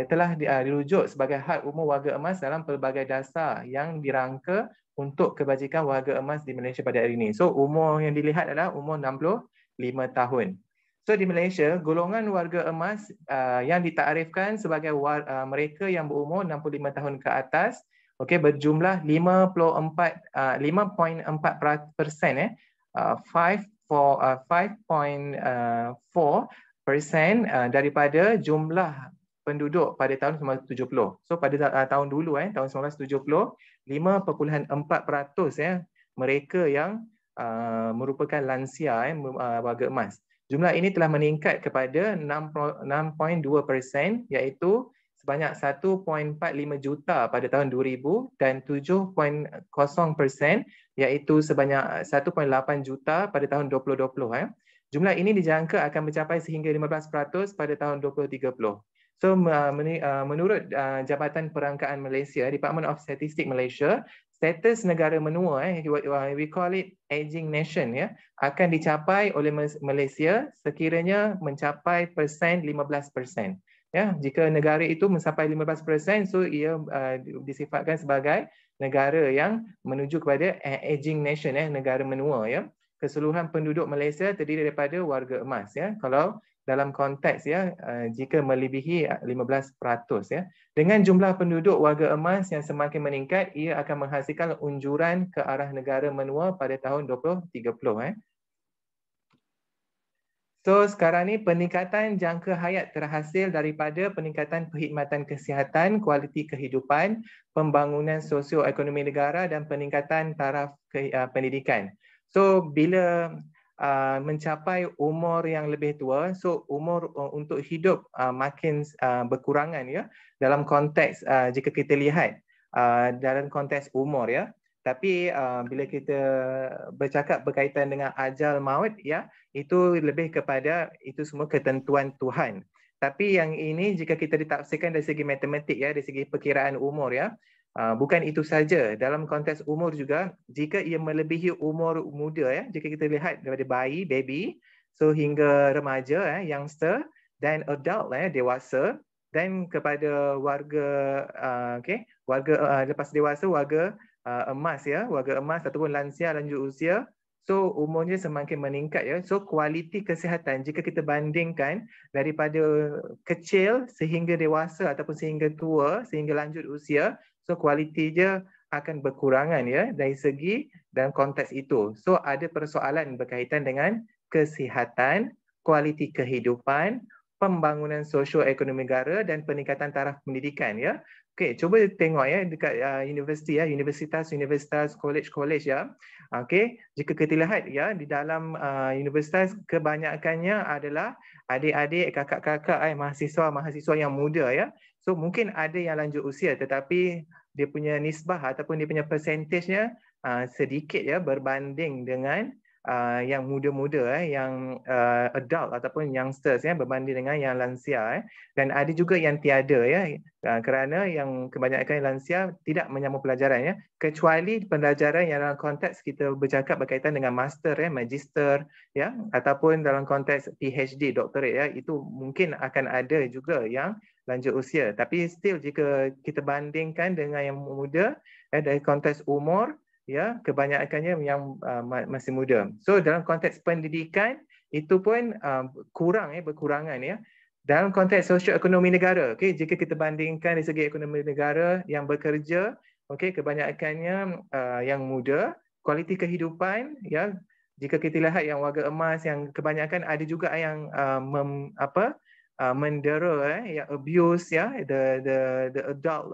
[SPEAKER 5] telah dirujuk sebagai had umur warga emas dalam pelbagai dasar yang dirangka untuk kebajikan warga emas di Malaysia pada hari ini. So umur yang dilihat adalah umur 65 tahun. So di Malaysia, golongan warga emas yang ditakrifkan sebagai mereka yang berumur 65 tahun ke atas, berjumlah 5.4%, 5.4% daripada jumlah penduduk pada tahun 1970. So pada tahun dulu, tahun 1970, 5.4% mereka yang merupakan lansia, warga emas. Jumlah ini telah meningkat kepada 6.2%, iaitu sebanyak 1.45 juta pada tahun 2000 dan 7.0%, iaitu sebanyak 1.8 juta pada tahun 2020. Jumlah ini dijangka akan mencapai sehingga 15% pada tahun 2030. So menurut Jabatan Perangkaan Malaysia, Department of Statistics Malaysia, status negara menua, we call it aging nation, ya, akan dicapai oleh Malaysia sekiranya mencapai 15%. Ya, jika negara itu mencapai 15%, so ia disifatkan sebagai negara yang menuju kepada aging nation, negara menua, ya. Keseluruhan penduduk Malaysia terdiri daripada warga emas, ya. Kalau dalam konteks, ya, jika melebihi 15%, ya. Dengan jumlah penduduk warga emas yang semakin meningkat, ia akan menghasilkan unjuran ke arah negara menua pada tahun 2030. So sekarang ni peningkatan jangka hayat terhasil daripada peningkatan perkhidmatan kesihatan, kualiti kehidupan, pembangunan sosioekonomi negara dan peningkatan taraf pendidikan. So bila mencapai umur yang lebih tua, so umur untuk hidup makin berkurangan, ya, dalam konteks jika kita lihat dalam konteks umur, ya. Tapi bila kita bercakap berkaitan dengan ajal maut, ya, itu lebih kepada itu semua ketentuan Tuhan. Tapi yang ini jika kita ditafsirkan dari segi matematik, ya, dari segi perkiraan umur, ya, bukan itu saja. Dalam konteks umur juga, jika ia melebihi umur muda, ya, jika kita lihat daripada bayi, baby, so hingga remaja, youngster, dan adult, dewasa, dan kepada warga, warga lepas dewasa, warga emas, ya, warga emas ataupun lansia lanjut usia, so umurnya semakin meningkat, ya. So kualiti kesihatan jika kita bandingkan daripada kecil sehingga dewasa ataupun sehingga tua, sehingga lanjut usia, so kualiti dia akan berkurangan, ya, dari segi dalam konteks itu. So ada persoalan berkaitan dengan kesihatan, kualiti kehidupan, pembangunan sosioekonomi negara dan peningkatan taraf pendidikan, ya. Okey, cuba tengok, ya, dekat universiti, ya, universitas, college, ya. Okey, jika kita lihat, ya, di dalam universitas kebanyakannya adalah adik-adik, kakak-kakak, mahasiswa yang muda, ya. So mungkin ada yang lanjut usia tetapi dia punya nisbah ataupun dia punya persentasenya sedikit, ya, berbanding dengan yang muda-muda, yang adult ataupun youngsters, ya, berbanding dengan yang lansia, dan ada juga yang tiada, ya, kerana yang kebanyakan lansia tidak menyambung pelajaran, ya, kecuali pelajaran yang dalam konteks kita bercakap berkaitan dengan master, magister, ya, ataupun dalam konteks PhD, doctorate, ya, itu mungkin akan ada juga yang lanjut usia. Tapi still jika kita bandingkan dengan yang muda, dari konteks umur, ya, kebanyakannya yang masih muda. So dalam konteks pendidikan itu pun berkurangan, ya. Dalam konteks sosioekonomi negara, jika kita bandingkan dari segi ekonomi negara yang bekerja, kebanyakannya yang muda, kualiti kehidupan, ya, jika kita lihat yang warga emas yang kebanyakan ada juga yang mendera, yang abuse, ya, the adult,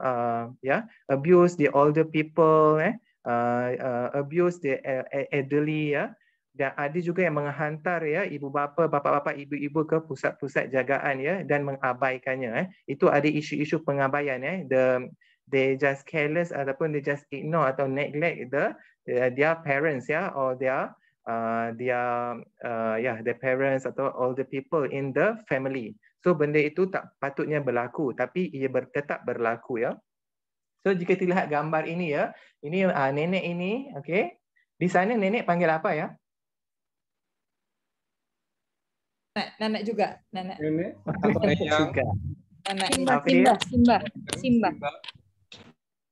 [SPEAKER 5] ya, abuse the older people, abuse the elderly, ya, dan ada juga yang menghantar ya ibu bapa, bapa-bapa, ibu-ibu ke pusat-pusat jagaan ya dan mengabaikannya. Itu ada isu-isu pengabaian they just careless ataupun they just ignore atau neglect their parents ya, or their parents atau all the people in the family. So benda itu tak patutnya berlaku, tapi ia tetap berlaku ya. So jika kita lihat gambar ini ya, ini nenek ini, okey. Di sana nenek panggil apa ya?
[SPEAKER 4] Nenek juga, nenek.
[SPEAKER 6] Nenek.
[SPEAKER 5] Juga.
[SPEAKER 4] Nenek.
[SPEAKER 2] Simba.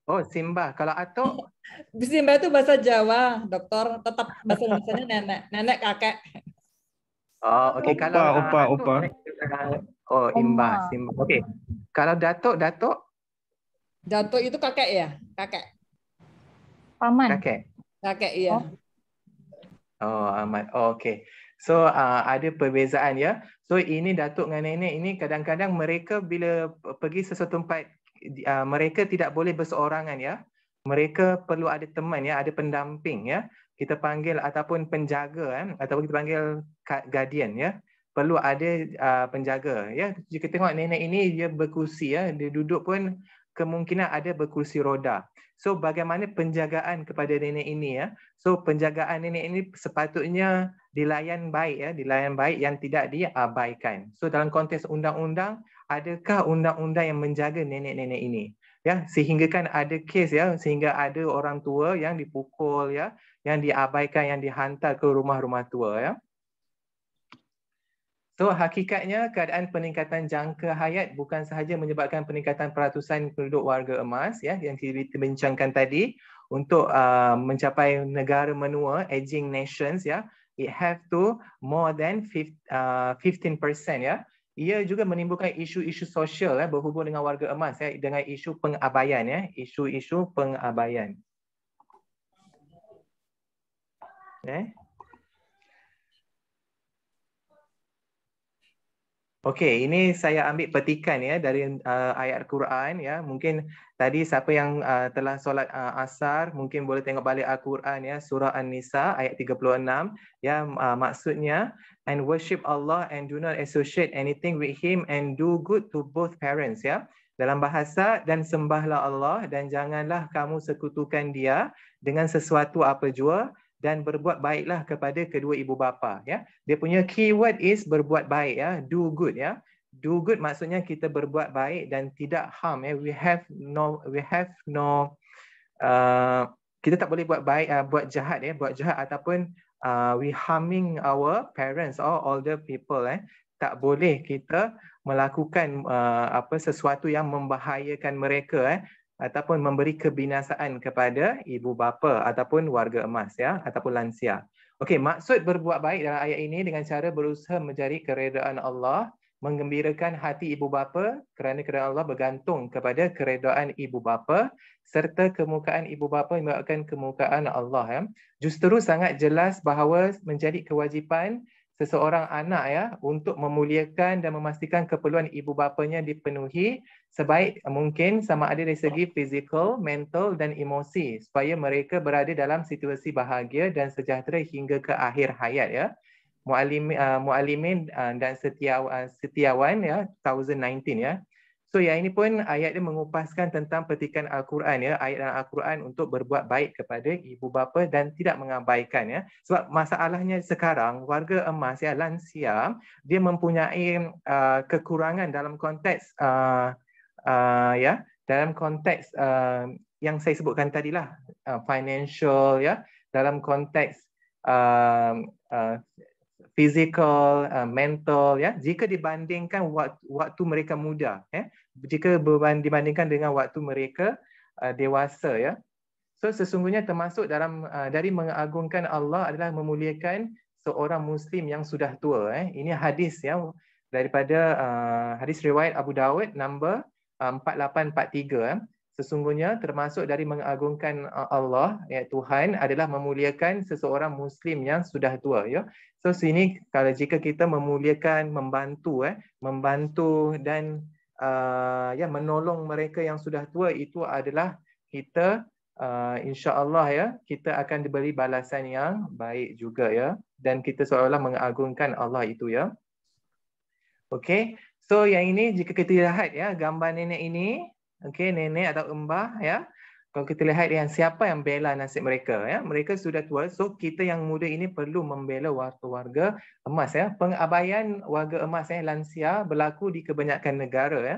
[SPEAKER 5] Oh, Simba. Kalau Atok?
[SPEAKER 4] Simba itu bahasa Jawa, dokter. Tetap bahasa Indonesianya nenek. Nenek, kakek.
[SPEAKER 5] Oh, okey. Kalau
[SPEAKER 6] Opa.
[SPEAKER 5] Oh, Imba, Simba. Okey. Kalau Datuk?
[SPEAKER 4] Datuk itu kakek ya? Kakek.
[SPEAKER 2] Paman.
[SPEAKER 4] Kakek, iya.
[SPEAKER 5] Oh, Ahmad. Oh, okey. So ada perbezaan ya. So ini datuk dengan nenek ini kadang-kadang mereka bila pergi sesuatu tempat mereka tidak boleh berseorangan ya. Mereka perlu ada teman ya, ada pendamping ya. Kita panggil ataupun penjaga ataupun kita panggil guardian ya. Perlu ada penjaga ya. Jika tengok nenek ini dia berkursi ya, dia duduk pun kemungkinan ada berkursi roda. So bagaimana penjagaan kepada nenek ini ya? So penjagaan nenek ini sepatutnya dilayan baik ya, dilayan baik yang tidak diabaikan. So dalam konteks undang-undang, adakah undang-undang yang menjaga nenek-nenek ini? Ya, sehingga kan ada kes ya, sehingga ada orang tua yang dipukul ya, yang diabaikan, yang dihantar ke rumah-rumah tua ya. So hakikatnya keadaan peningkatan jangka hayat bukan sahaja menyebabkan peningkatan peratusan penduduk warga emas ya yang kita bincangkan tadi untuk mencapai negara menua, aging nations ya, it have to more than 15% ya. Ia juga menimbulkan isu-isu sosial berhubung dengan warga emas ya, dengan isu pengabaian ya, isu-isu pengabaian. Okey, ini saya ambil petikan ya dari ayat Al-Quran ya. Mungkin tadi siapa yang telah solat asar mungkin boleh tengok balik Al-Quran ya, surah An-Nisa ayat 36 ya, maksudnya and worship Allah and do not associate anything with him and do good to both parents ya. Dalam bahasa dan sembahlah Allah dan janganlah kamu sekutukan dia dengan sesuatu apa jua dan berbuat baiklah kepada kedua ibu bapa ya. Dia punya keyword is berbuat baik ya, do good ya. Do good maksudnya kita berbuat baik dan tidak harm ya. We have no kita tak boleh buat baik buat jahat ya, buat jahat ataupun we harming our parents or older people Tak boleh kita melakukan sesuatu yang membahayakan mereka ataupun memberi kebinasaan kepada ibu bapa ataupun warga emas ya, ataupun lansia. Okey, maksud berbuat baik dalam ayat ini dengan cara berusaha mencari keredaan Allah, menggembirakan hati ibu bapa kerana keredaan Allah bergantung kepada keredaan ibu bapa serta kemukaan ibu bapa menyebabkan kemukaan Allah ya. Justru sangat jelas bahawa menjadi kewajipan seseorang anak ya untuk memuliakan dan memastikan keperluan ibu bapanya dipenuhi sebaik mungkin sama ada dari segi fizikal, mental dan emosi supaya mereka berada dalam situasi bahagia dan sejahtera hingga ke akhir hayat ya. Muallimin dan setiawan ya 2019 ya. So yang ini pun ayat dia mengupaskan tentang petikan Al-Quran ya, ayat dalam Al-Quran untuk berbuat baik kepada ibu bapa dan tidak mengabaikan ya. Sebab masalahnya sekarang warga emas ya, lansia, dia mempunyai kekurangan dalam konteks dalam konteks yang saya sebutkan tadilah, financial ya, dalam konteks physical, mental ya, jika dibandingkan waktu mereka muda ya, jika dibandingkan dengan waktu mereka dewasa ya. So sesungguhnya termasuk dalam dari mengagungkan Allah adalah memuliakan seorang muslim yang sudah tua Ini hadis ya daripada hadis riwayat Abu Dawud nombor 4843 Sesungguhnya termasuk dari mengagungkan Allah ya Tuhan adalah memuliakan seseorang muslim yang sudah tua ya. So sini kalau jika kita memuliakan, membantu dan menolong mereka yang sudah tua, itu adalah kita insya-Allah ya kita akan diberi balasan yang baik juga ya. dan kita seolah-olah mengagungkan Allah itu ya. Okey. So yang ini jika kita lihat ya gambar nenek ini, okey, nenek atau embah ya. Kalau kita lihat yang siapa yang bela nasib mereka ya, mereka sudah tua. So kita yang muda ini perlu membela warga emas ya. Pengabaian warga emas lansia berlaku di kebanyakan negara ya.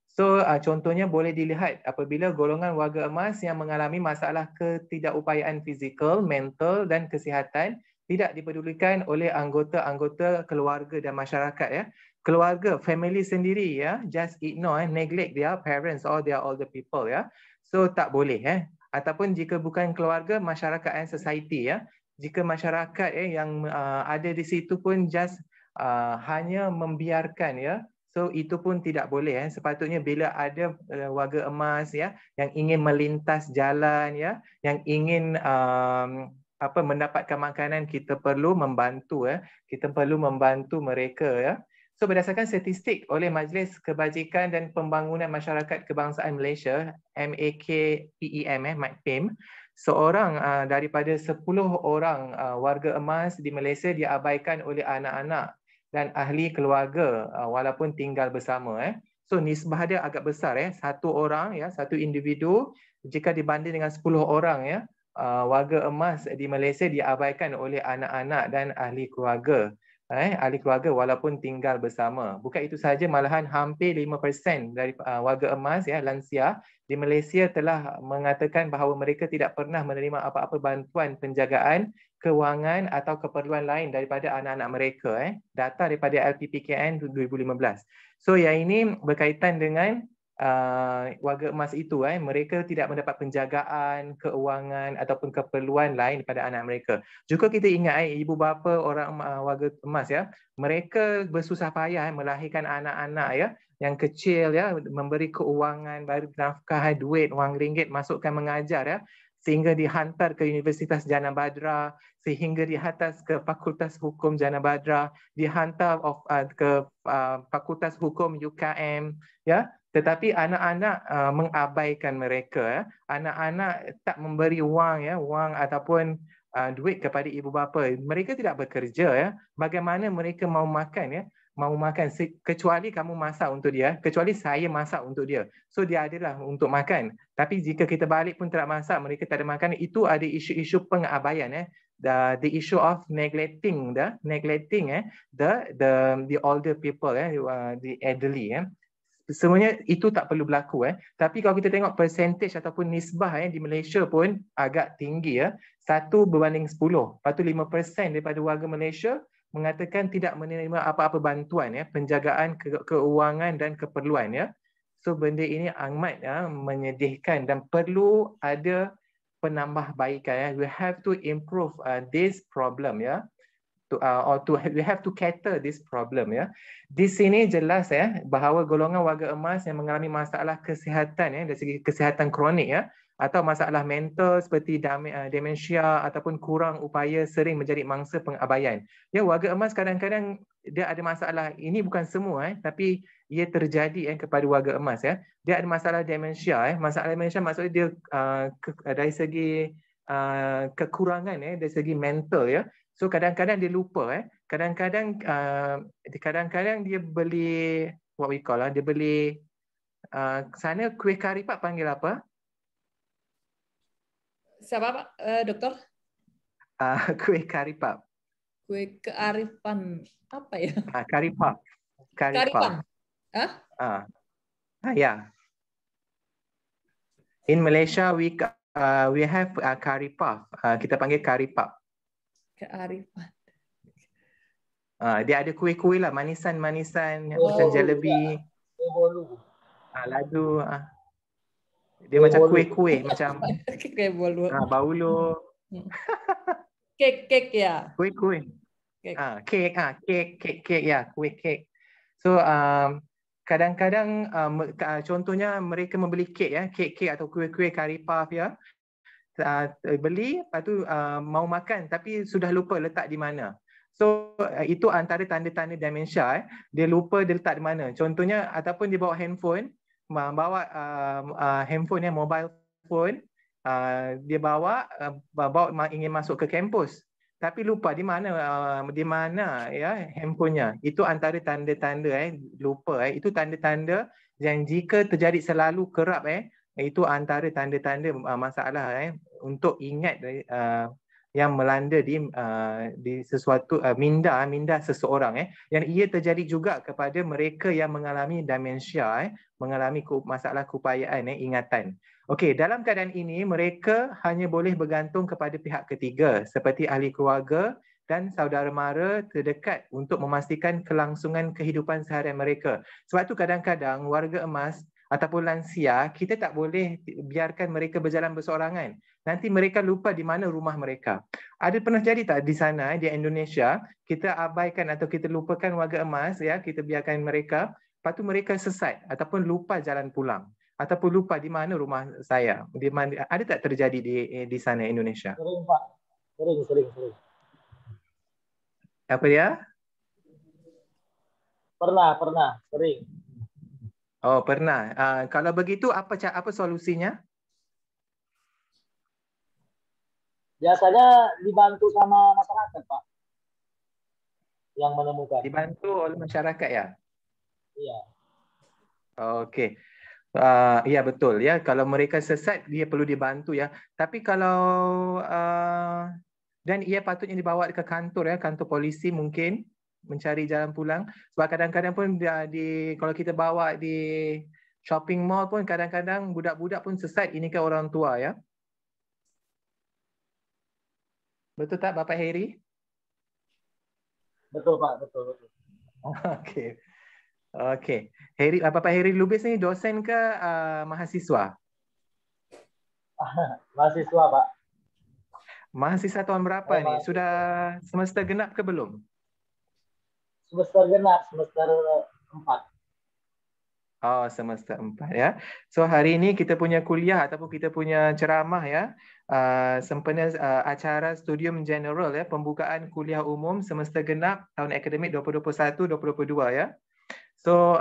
[SPEAKER 5] So contohnya boleh dilihat apabila golongan warga emas yang mengalami masalah ketidakupayaan fizikal, mental dan kesihatan tidak dipedulikan oleh anggota-anggota keluarga dan masyarakat ya. Keluarga, family sendiri ya, just ignore, neglect their parents or their older people ya. So tak boleh ataupun jika bukan keluarga, masyarakat and society ya. Jika masyarakat yang ada di situ pun just hanya membiarkan ya. So itu pun tidak boleh Sepatutnya bila ada warga emas ya yang ingin melintas jalan ya, yang ingin mendapatkan makanan, kita perlu membantu Kita perlu membantu mereka ya. So berdasarkan statistik oleh Majlis Kebajikan dan Pembangunan Masyarakat Kebangsaan Malaysia, MAKPEM, seorang daripada 10 orang warga emas di Malaysia diabaikan oleh anak-anak dan ahli keluarga walaupun tinggal bersama So nisbah dia agak besar satu orang ya, satu individu jika dibanding dengan 10 orang ya, warga emas di Malaysia diabaikan oleh anak-anak dan ahli keluarga. Ahli keluarga walaupun tinggal bersama. Bukan itu sahaja, malahan hampir 5% dari warga emas ya, lansia di Malaysia telah mengatakan bahawa mereka tidak pernah menerima apa-apa bantuan penjagaan, kewangan atau keperluan lain daripada anak-anak mereka. Data daripada LPPKN 2015. So yang ini berkaitan dengan warga emas itu mereka tidak mendapat penjagaan, keuangan ataupun keperluan lain daripada anak mereka. Juga kita ingat ibu bapa orang warga emas ya, mereka bersusah payah melahirkan anak-anak ya yang kecil ya, memberi keuangan, bagi nafkah, duit, wang ringgit, masukkan mengajar ya, sehingga dihantar ke Universitas Jana Badra, sehingga dihantar ke Fakultas Hukum Jana Badra, dihantar ke Fakultas Hukum UKM ya. Tetapi anak-anak mengabaikan mereka. Anak-anak tak memberi wang ataupun duit kepada ibu bapa. Mereka tidak bekerja ya. Bagaimana mereka mau makan ya? Mau makan kecuali kamu masak untuk dia, kecuali saya masak untuk dia. So dia adalah untuk makan. Tapi jika kita balik pun tidak masak, mereka tak ada makan. Itu ada isu-isu pengabaian the issue of neglecting the older people the elderly Semuanya itu tak perlu berlaku Tapi kalau kita tengok percentage ataupun nisbah di Malaysia pun agak tinggi 1:10. Lepas tu 5% daripada warga Malaysia mengatakan tidak menerima apa-apa bantuan penjagaan keuangan dan keperluan So benda ini amat menyedihkan dan perlu ada penambahbaikan We have to improve this problem we have to cater this problem Di sini jelas bahawa golongan warga emas yang mengalami masalah kesihatan dari segi kesihatan kronik atau masalah mental seperti demensia ataupun kurang upaya sering menjadi mangsa pengabaian. Warga emas kadang-kadang dia ada masalah, ini bukan semua tapi ia terjadi kepada warga emas Dia ada masalah demensia Masalah demensia maksudnya dia dari segi kekurangan dari segi mental So kadang-kadang dia lupa kadang-kadang dia beli what we call dia beli sana kuih karipap panggil apa?
[SPEAKER 4] Siapa Pak? Dokter?
[SPEAKER 5] Kuih karipap.
[SPEAKER 4] Kuih kearifan apa ya?
[SPEAKER 5] Karipap.
[SPEAKER 4] Karifan.
[SPEAKER 5] Yeah. In Malaysia we have karipap. Kita panggil karipap.
[SPEAKER 4] Kearifan.
[SPEAKER 5] Dia ada kuih-kuih lah, manisan-manisan macam jalebi, ladu. Dia macam kuih-kuih macam baulu.
[SPEAKER 4] Kek ya.
[SPEAKER 5] Kuih-kuih. Kek ya, kuih kek. So kadang-kadang contohnya mereka membeli kek kek atau kuih-kuih karipap beli, lepas tu mau makan tapi sudah lupa letak di mana. So itu antara tanda-tanda demensia dia lupa dia letak di mana. Contohnya ataupun dia bawa handphone, handphone mobile phone, dia bawa ingin masuk ke kampus. tapi lupa di mana ya handphonenya. Itu antara tanda-tanda lupa itu tanda-tanda yang jika terjadi selalu kerap itu antara tanda-tanda masalah untuk ingat yang melanda di sesuatu minda seseorang yang ia terjadi juga kepada mereka yang mengalami demensia mengalami masalah keupayaan ingatan. Okey, dalam keadaan ini mereka hanya boleh bergantung kepada pihak ketiga seperti ahli keluarga dan saudara mara terdekat untuk memastikan kelangsungan kehidupan seharian mereka. Sebab tu kadang-kadang warga emas ataupun lansia, kita tak boleh biarkan mereka berjalan bersorangan. Nanti mereka lupa di mana rumah mereka. Ada pernah jadi tak di sana, di Indonesia, kita abaikan atau kita lupakan warga emas, kita biarkan mereka, lepas tu mereka sesat ataupun lupa jalan pulang. Ataupun lupa di mana rumah saya. Di mana, ada tak terjadi di sana Indonesia?
[SPEAKER 6] Sering, Pak. Sering.
[SPEAKER 5] Apa dia?
[SPEAKER 6] Pernah, sering.
[SPEAKER 5] Oh, pernah. Kalau begitu, apa solusinya?
[SPEAKER 6] Biasanya dibantu sama masyarakat, Pak. Yang menemukan.
[SPEAKER 5] Dibantu oleh masyarakat ya?
[SPEAKER 6] Iya.
[SPEAKER 5] Okey. Ya betul ya. Kalau mereka sesat, dia perlu dibantu ya. Tapi kalau dan ia patutnya dibawa ke kantor kantor polisi mungkin mencari jalan pulang. Sebab kadang-kadang pun kalau kita bawa di shopping mall pun kadang-kadang budak-budak pun sesat. Ini kan orang tua ya. Betul tak Bapak Heri?
[SPEAKER 6] Betul Pak, betul.
[SPEAKER 5] Okey. Okey. Bapak Heri Lubis ni dosen ke mahasiswa?
[SPEAKER 6] Mahasiswa Pak.
[SPEAKER 5] Mahasiswa tahun berapa ni? Sudah semester genap ke belum?
[SPEAKER 6] Semester genap, semester 4.
[SPEAKER 5] Oh, semester 4 ya. So hari ini kita punya kuliah ataupun kita punya ceramah ya. Sempena acara Studium General pembukaan kuliah umum semester genap tahun akademik 2021-2022 ya. So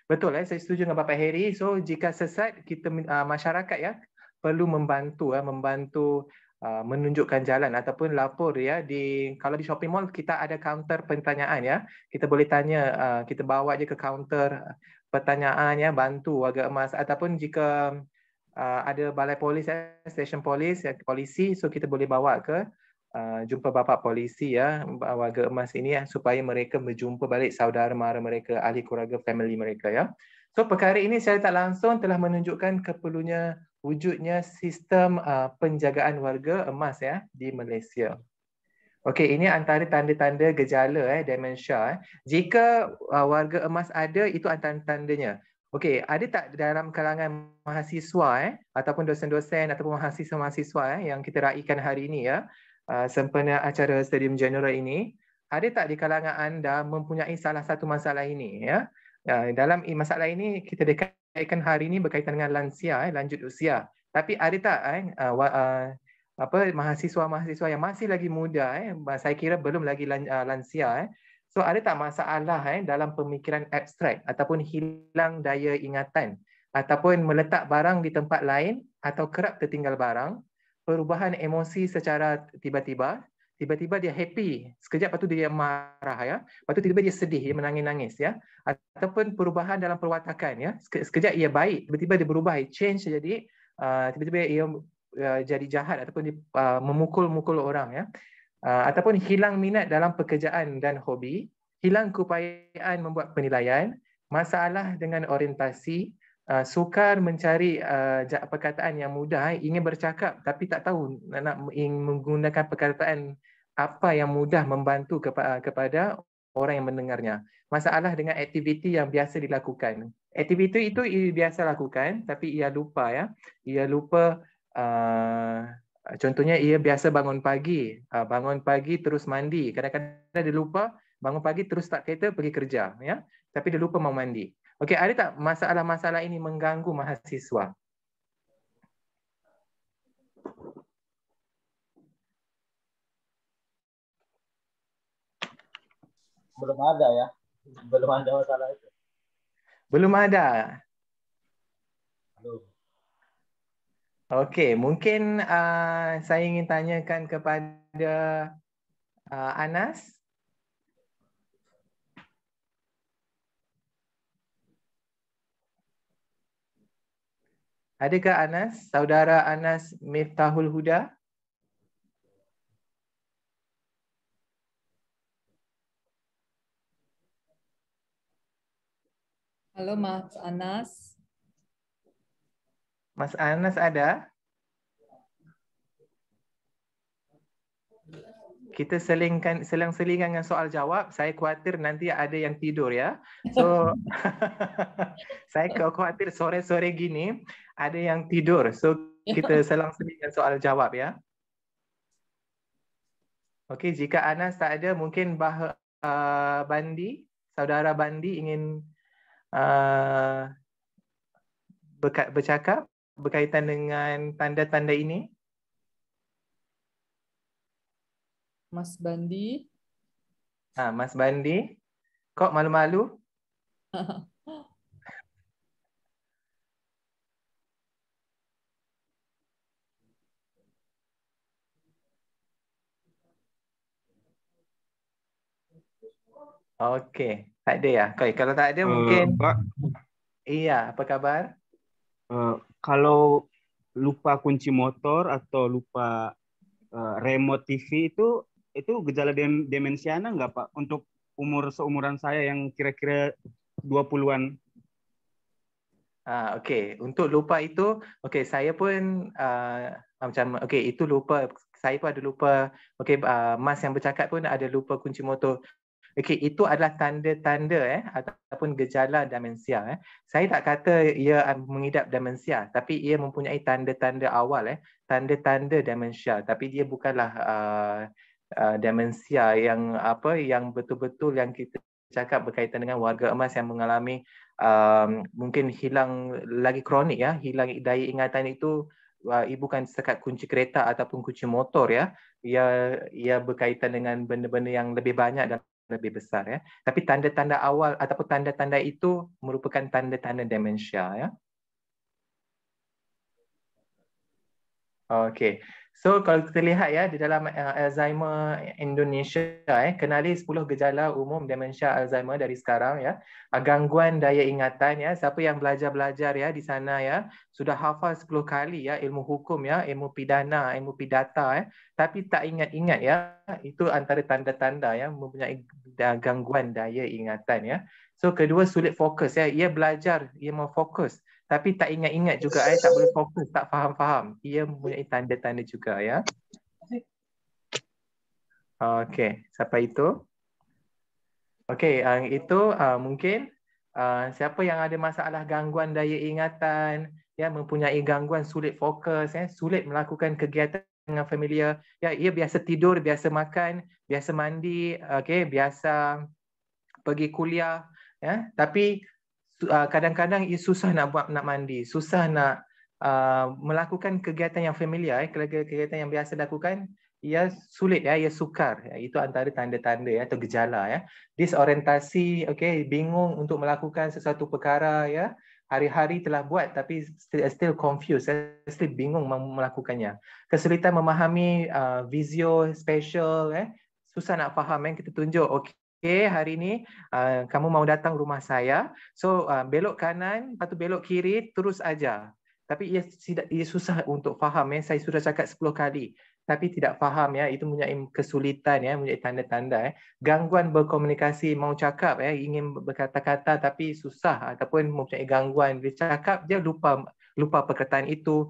[SPEAKER 5] betul saya setuju dengan Bapak Heri. So jika sesat kita masyarakat perlu membantu menunjukkan jalan ataupun lapor kalau di shopping mall kita ada kaunter pertanyaan ya. Kita boleh tanya, kita bawa je ke kaunter pertanyaan bantu warga emas ataupun jika ada balai polis stesen polisi so kita boleh bawa ke jumpa bapa polisi warga emas ini supaya mereka berjumpa balik saudara mara mereka, ahli keluarga, family mereka ya. So perkara ini secara tak langsung telah menunjukkan keperlunya wujudnya sistem penjagaan warga emas di Malaysia. Okey, ini antara tanda-tanda gejala demensia. Jika warga emas ada, itu antara tandanya. Okey, ada tak dalam kalangan mahasiswa ataupun dosen-dosen ataupun mahasiswa-mahasiswa yang kita raikan hari ini sempena acara Studium General ini, ada tak di kalangan anda mempunyai salah satu masalah ini dalam masalah ini kita dekaitkan hari ini berkaitan dengan lansia lanjut usia. Tapi ada tak mahasiswa-mahasiswa yang masih lagi muda saya kira belum lagi lansia so ada tak masalah dalam pemikiran abstrak ataupun hilang daya ingatan ataupun meletak barang di tempat lain atau kerap tertinggal barang, perubahan emosi secara tiba-tiba dia happy sekejap, lepas tu dia marah lepas tu tiba-tiba dia sedih, dia menangis-nangis ataupun perubahan dalam perwatakan sekejap ia baik, tiba-tiba dia berubah, change jadi tiba-tiba ia jadi jahat ataupun memukul-mukul orang ataupun hilang minat dalam pekerjaan dan hobi, hilang keupayaan membuat penilaian, masalah dengan orientasi, sukar mencari perkataan yang mudah, ingin bercakap tapi tak tahu nak menggunakan perkataan apa yang mudah membantu kepada orang yang mendengarnya. Masalah dengan aktiviti yang biasa dilakukan. Aktiviti itu ia biasa lakukan tapi ia lupa ia lupa. Contohnya ia biasa bangun pagi terus mandi, kadang-kadang dia lupa bangun pagi terus start kereta pergi kerja tapi dia lupa mau mandi. Okey, ada tak masalah-masalah ini mengganggu mahasiswa?
[SPEAKER 6] Belum ada belum ada masalah itu.
[SPEAKER 5] Belum ada.
[SPEAKER 6] Belum.
[SPEAKER 5] Okey, mungkin saya ingin tanyakan kepada Anas? Adakah Anas, saudara Anas Miftahul Huda?
[SPEAKER 4] Halo Mas Anas.
[SPEAKER 5] Mas Anas ada? Kita seling-selingkan dengan soal jawab. Saya khawatir nanti ada yang tidur ya. So saya khawatir sore-sore gini ada yang tidur. So kita selang-selingkan soal jawab ya. Okey, jika Anas tak ada, mungkin Bandi, saudara Bandi ingin bercakap berkaitan dengan tanda-tanda ini.
[SPEAKER 4] Mas Bandi.
[SPEAKER 5] Mas Bandi, kok malu-malu? Okey, tak ada ya. Okay, kalau tak ada mungkin.
[SPEAKER 7] Pak,
[SPEAKER 5] Iya, apa kabar?
[SPEAKER 7] Kalau lupa kunci motor atau lupa remote TV itu gejala demensiana nggak Pak? Untuk seumuran saya yang kira-kira 20-an.
[SPEAKER 5] Okey, untuk lupa itu, okey saya pun okey itu lupa, saya pun ada lupa. Okey, Mas yang bercakap pun ada lupa kunci motor. Okey, itu adalah tanda-tanda ataupun gejala demensia. Saya tak kata ia mengidap demensia, tapi ia mempunyai tanda-tanda awal, tanda-tanda demensia, tapi dia bukanlah demensia yang yang betul-betul yang kita cakap berkaitan dengan warga emas yang mengalami mungkin hilang lagi kronik ya, hilang daya ingatan itu bukan sekat kunci kereta ataupun kunci motor ya. Ia berkaitan dengan benda-benda yang lebih banyak dan lebih besar ya. Tapi tanda-tanda awal ataupun tanda-tanda itu merupakan tanda-tanda demensia ya. Okey. So kalau kita lihat ya di dalam Alzheimer Indonesia kenali 10 gejala umum demensia Alzheimer dari sekarang ya. Gangguan daya ingatan ya. Siapa yang belajar-belajar ya di sana ya sudah hafal 10 kali ya ilmu hukum ya, ilmu pidana, ilmu pidata tapi tak ingat-ingat ya. Itu antara tanda-tanda ya mempunyai gangguan daya ingatan ya. So kedua sulit fokus ya. Ia belajar, ia mau fokus tapi tak ingat-ingat juga tak boleh fokus, tak faham-faham. Ia mempunyai tanda-tanda juga ya. Okey, siapa itu? Okey, itu mungkin siapa yang ada masalah gangguan daya ingatan, ya mempunyai gangguan sulit fokus, sulit melakukan kegiatan dengan familiar. Ya, ia biasa tidur, biasa makan, biasa mandi, okey, biasa pergi kuliah, ya. Tapi kadang-kadang ia susah nak mandi, susah nak melakukan kegiatan yang familiar, kegiatan yang biasa lakukan, ia sulit ya, ia sukar. Itu antara tanda-tanda ya atau gejala ya. Disorientasi, okey, bingung untuk melakukan sesuatu perkara ya. Hari-hari telah buat tapi still confused, still bingung melakukannya. Kesulitan memahami visio spatial susah nak faham kita tunjuk okey. Okay, hari ini kamu mau datang rumah saya. So belok kanan, lepas tu belok kiri, terus aja. Tapi ia susah untuk faham Saya sudah cakap 10 kali. Tapi tidak faham itu mempunyai kesulitan mempunyai tanda-tanda Gangguan berkomunikasi, mau cakap ingin berkata-kata tapi susah ataupun mempunyai gangguan. Dia cakap dia lupa perkataan itu,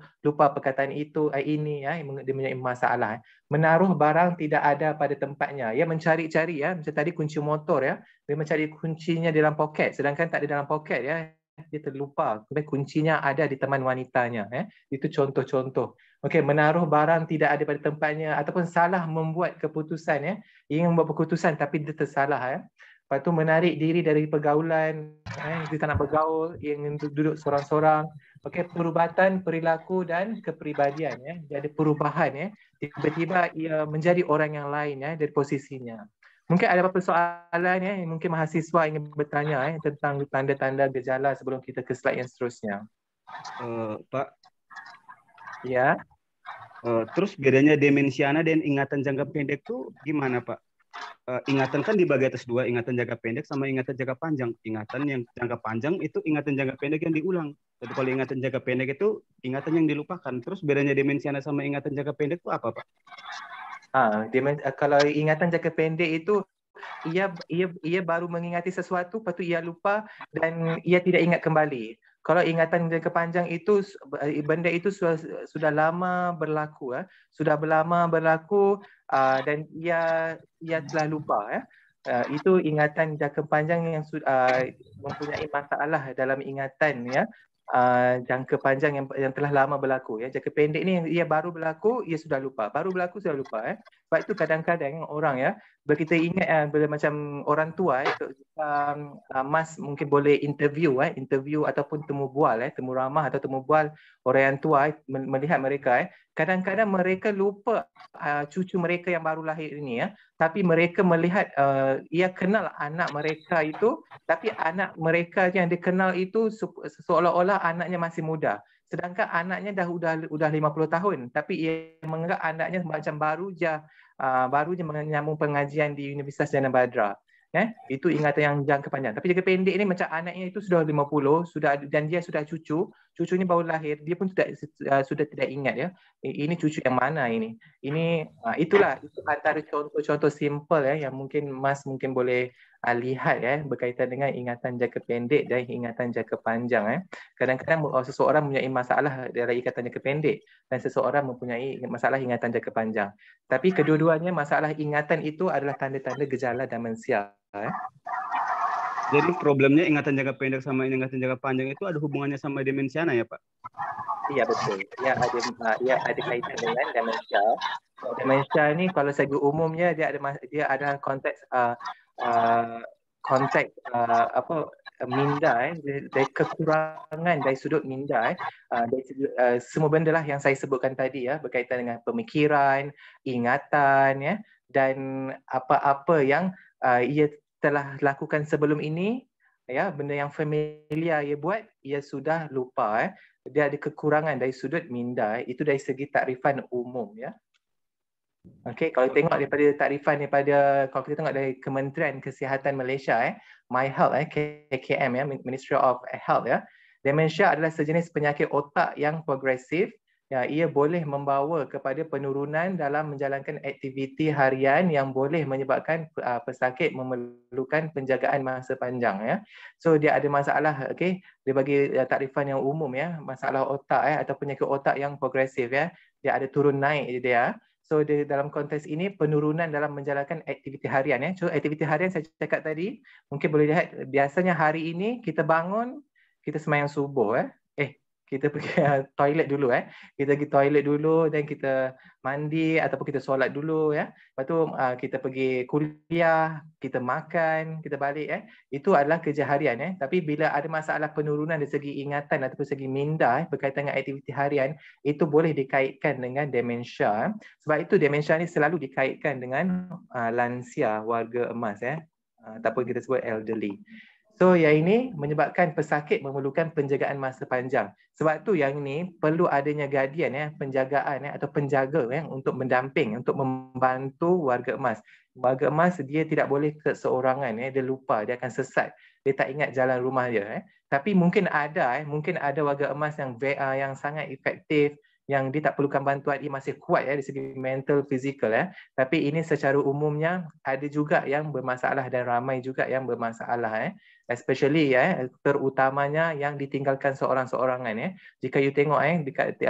[SPEAKER 5] ini dia mempunyai masalah. Menaruh barang tidak ada pada tempatnya. Mencari-cari macam tadi kunci motor dia mencari kuncinya dalam poket sedangkan tak ada dalam poket dia terlupa. Kemudian kuncinya ada di teman wanitanya Itu contoh-contoh. Okey, menaruh barang tidak ada pada tempatnya ataupun salah membuat keputusan ingin membuat keputusan tapi dia tersalah Lepas tu menarik diri dari pergaulan dia tak nak bergaul, ingin duduk sorang-sorang. Okey, perubatan perilaku dan kepribadian Dia ada perubahan tiba-tiba ia menjadi orang yang lain dari posisinya. Mungkin ada beberapa soalan mungkin mahasiswa ingin bertanya tentang tanda-tanda gejala sebelum kita ke slide yang seterusnya.
[SPEAKER 7] Pak.
[SPEAKER 5] Ya.
[SPEAKER 7] Terus bedanya demensiana dan ingatan jangka pendek itu gimana Pak? ingatan kan dibagi atas dua, ingatan jangka pendek sama ingatan jangka panjang. Ingatan yang jangka panjang itu ingatan jangka pendek yang diulang. Jadi kalau ingatan jangka pendek itu ingatan yang dilupakan. Terus bedanya demensiana sama ingatan jangka pendek itu apa, Pak?
[SPEAKER 5] Kalau ingatan jangka pendek itu ia baru mengingati sesuatu, lepas tu ia lupa dan ia tidak ingat kembali. Kalau ingatan jangka panjang itu benda itu sudah lama berlaku, dan ia telah lupa. Itu ingatan jangka panjang yang mempunyai masalah dalam ingatan, ya. Jangka panjang yang telah lama berlaku, ya. Jangka pendek ni ia baru berlaku, ia sudah lupa. Baru berlaku sudah lupa. Sebab itu kadang-kadang orang, ya, bila kita ingat bila macam orang tua, Mas mungkin boleh interview ataupun temu bual, temu ramah atau temu bual orang yang tua, melihat mereka, kadang-kadang mereka lupa cucu mereka yang baru lahir ini, ya. Tapi mereka melihat ia kenal anak mereka itu, tapi anak mereka yang dikenal itu seolah-olah anaknya masih muda. Sedangkan anaknya dah 50 tahun, tapi ia menganggap anaknya macam baru je menyambung pengajian di Universitas Jana Badra. Itu ingatan yang jangka panjang. Tapi jangka pendek ni macam anaknya itu sudah 50, dan dia sudah cucunya baru lahir, dia pun sudah tidak ingat, ya. Ini cucu yang mana ini? Itulah itu antara contoh-contoh simple, ya, yang mungkin Mas mungkin boleh lihat, ya, berkaitan dengan ingatan jangka pendek dan ingatan jangka panjang. Kadang-kadang seseorang mempunyai masalah dalam ingatan jangka pendek dan seseorang mempunyai masalah ingatan jangka panjang. Tapi kedua-duanya masalah ingatan itu adalah tanda-tanda gejala demensia.
[SPEAKER 7] Jadi problemnya ingatan jangka pendek sama ingatan jangka panjang itu ada hubungannya sama demensiana, ya, Pak?
[SPEAKER 5] Iya, betul. Ia ada kaitan dengan demensia. Demensia ni kalau segi umumnya dia ada konteks minda, dari kekurangan dari sudut minda, semua benda lah yang saya sebutkan tadi, ya, berkaitan dengan pemikiran, ingatan, ya, dan apa-apa yang ia telah lakukan sebelum ini, ya, benda yang familiar ia buat, ia sudah lupa. Dia ada kekurangan dari sudut minda. Itu dari segi takrifan umum, ya. Okey, kalau tengok daripada takrifan kalau kita tengok dari Kementerian Kesihatan Malaysia, MyHealth, KKM, ya, Ministry of Health, ya. Demensia adalah sejenis penyakit otak yang progresif. Ya, ia boleh membawa kepada penurunan dalam menjalankan aktiviti harian yang boleh menyebabkan pesakit memerlukan penjagaan masa panjang, ya. So dia ada masalah, okey, dia bagi takrifan yang umum, ya, masalah otak, atau penyakit otak yang progresif, ya. Dia ada turun naik dia. So dalam konteks ini penurunan dalam menjalankan aktiviti harian, ya. So aktiviti harian saya cakap tadi, mungkin boleh lihat biasanya hari ini kita bangun, kita sembahyang subuh, kita pergi toilet dulu, kita pergi toilet dulu dan kita mandi ataupun kita solat dulu, ya. Lepas tu kita pergi kuliah, kita makan, kita balik, Itu adalah kerja harian, Tapi bila ada masalah penurunan dari segi ingatan ataupun segi minda, berkaitan dengan aktiviti harian, itu boleh dikaitkan dengan demensia. Sebab itu demensia ni selalu dikaitkan dengan lansia, warga emas, ataupun kita sebut elderly. So yang ini menyebabkan pesakit memerlukan penjagaan masa panjang. Sebab tu yang ini perlu adanya guardian, penjagaan, atau penjaga, untuk mendamping, untuk membantu warga emas. Warga emas dia tidak boleh keseorangan, dia lupa, dia akan sesat, dia tak ingat jalan rumah dia. Tapi mungkin ada warga emas yang sangat efektif, yang dia tak perlukan bantuan, dia masih kuat, dari segi mental, fizikal, Tapi ini secara umumnya ada juga yang bermasalah dan ramai juga yang bermasalah, especially, terutamanya yang ditinggalkan seorang-seorangan, Jika you tengok,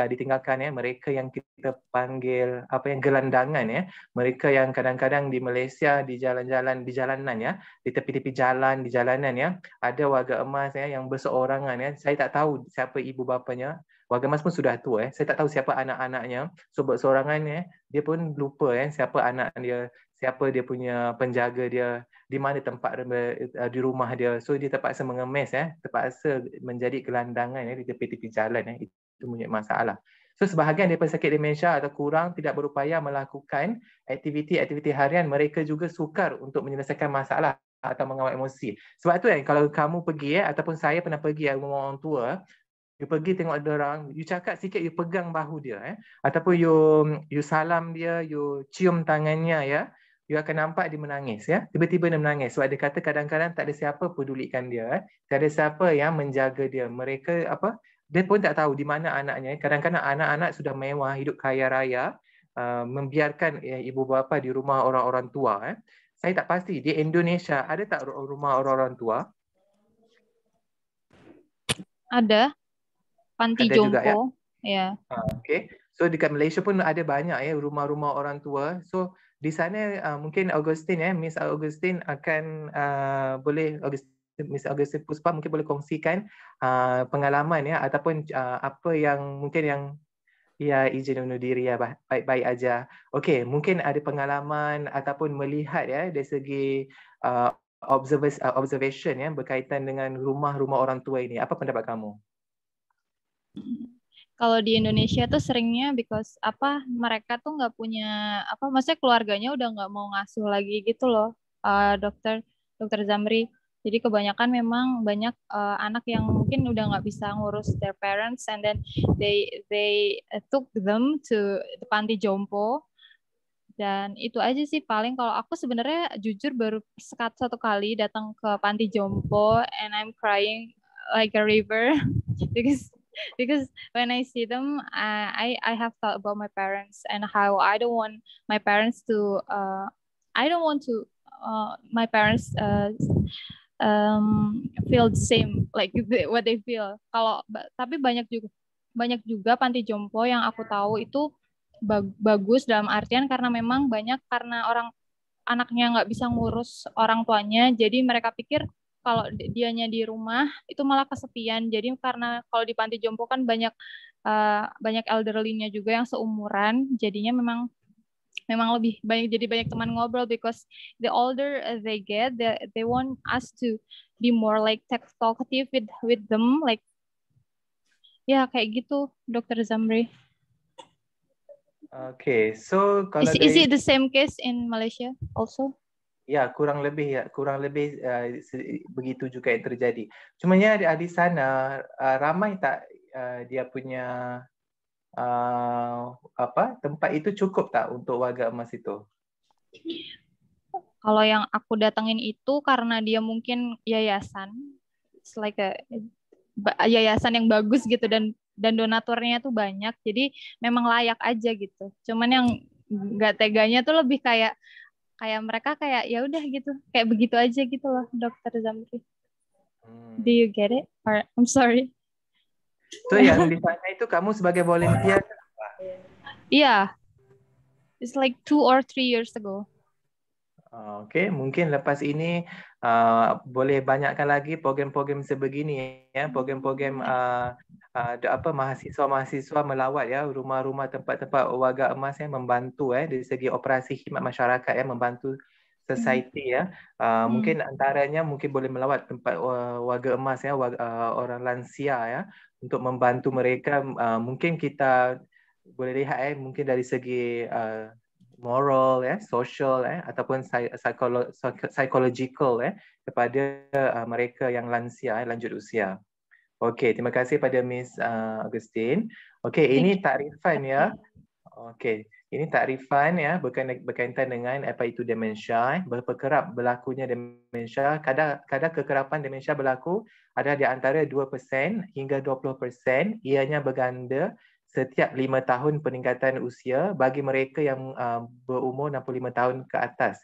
[SPEAKER 5] ditinggalkan, mereka yang kita panggil gelandangan, mereka yang kadang-kadang di Malaysia di jalan-jalan, di jalanan, di tepi-tepi jalan, di jalanan, ada warga emas yang berseorangan, saya tak tahu siapa ibu bapanya. Warga emas pun sudah tua, saya tak tahu siapa anak-anaknya. So berseorangan, dia pun lupa, siapa anak dia, siapa dia punya penjaga dia, di mana tempat di rumah dia. So dia terpaksa mengemis, terpaksa menjadi gelandangan, di tepi-tepi jalan, itu punya masalah. So sebahagian daripada sakit demensia atau kurang tidak berupaya melakukan aktiviti-aktiviti harian, mereka juga sukar untuk menyelesaikan masalah atau mengawal emosi. Sebab tu kalau kamu pergi, ataupun saya pernah pergi rumah orang tua, you pergi tengok ada orang, you cakap sikit, you pegang bahu dia, ataupun you salam dia, you cium tangannya, you akan nampak dia menangis ya. Tiba-tiba dia menangis. Sebab dia kata kadang-kadang tak ada siapa pedulikan dia, tak ada siapa yang menjaga dia. Mereka dia pun tak tahu di mana anaknya. Kadang-kadang anak-anak sudah mewah, hidup kaya raya, membiarkan ibu bapa di rumah orang-orang tua. Saya tak pasti di Indonesia ada tak rumah orang-orang tua?
[SPEAKER 2] Ada panti
[SPEAKER 5] Ada juga ya.
[SPEAKER 2] jompo. Ya.
[SPEAKER 5] Okay. So dekat Malaysia pun ada banyak rumah-rumah orang tua. So di sana mungkin Augustine Miss Augustine akan boleh Miss Augustine Puspa mungkin boleh kongsikan pengalaman ataupun apa yang mungkin yang izin undur diri baik-baik aja. Okey, mungkin ada pengalaman ataupun melihat dari segi observation berkaitan dengan rumah-rumah orang tua ini. Apa pendapat kamu?
[SPEAKER 2] Kalau di Indonesia tuh seringnya because mereka tuh nggak punya maksudnya keluarganya udah nggak mau ngasuh lagi gitu loh, dokter Zamri. Jadi kebanyakan memang banyak anak yang mungkin udah nggak bisa ngurus their parents and then they took them to the panti jompo. Dan itu aja sih paling. Kalau aku sebenarnya jujur baru satu kali datang ke panti jompo and I'm crying like a river because when I see them, I have thought about my parents and how I don't want my parents to my parents feel the same like what they feel. Tapi banyak juga panti jompo yang aku tahu itu bagus dalam artian karena memang karena orang anaknya nggak bisa ngurus orang tuanya, jadi mereka pikir kalau dianya di rumah itu malah kesepian. Jadi karena kalau di panti jompo kan banyak elderly-nya juga yang seumuran, jadinya memang lebih banyak teman ngobrol because the older they get, they want us to be more like talkative with them, like kayak gitu, Dr. Zamri.
[SPEAKER 5] Okay, so kalau
[SPEAKER 2] is it the same case in Malaysia also?
[SPEAKER 5] Ya, kurang lebih begitu juga yang terjadi. Cumanya di sana ramai tak dia punya tempat itu cukup tak untuk warga emas itu?
[SPEAKER 2] Kalau yang aku datengin itu karena dia mungkin yayasan, it's like yayasan yang bagus gitu dan donaturnya tuh banyak, jadi memang layak aja gitu. Cuman yang nggak teganya tuh lebih kayak mereka kayak ya udah gitu, kayak begitu aja gitu loh, Dr. Zamri. Do you get it? Or, I'm sorry.
[SPEAKER 5] So yang di sana itu kamu sebagai volunteer?
[SPEAKER 2] Iya, it's like 2 or 3 years ago.
[SPEAKER 5] Okay, mungkin lepas ini boleh banyakkan lagi program-program sebegini program-program mahasiswa-mahasiswa melawat rumah-rumah tempat-tempat warga emas membantu dari segi operasi khidmat masyarakat membantu society mungkin antaranya mungkin boleh melawat tempat warga emas orang lansia untuk membantu mereka. Mungkin kita boleh lihat mungkin dari segi moral, social, ataupun psychological kepada mereka yang lansia, lanjut usia. Okey, terima kasih pada Miss Augustine. Okey, ini takrifan Okey, ini takrifan berkaitan dengan apa itu demensia, berapa kerap berlakunya demensia. Kadar kekerapan demensia berlaku ada di antara 2% hingga 20%. Ianya berganda setiap 5 tahun peningkatan usia bagi mereka yang berumur 65 tahun ke atas.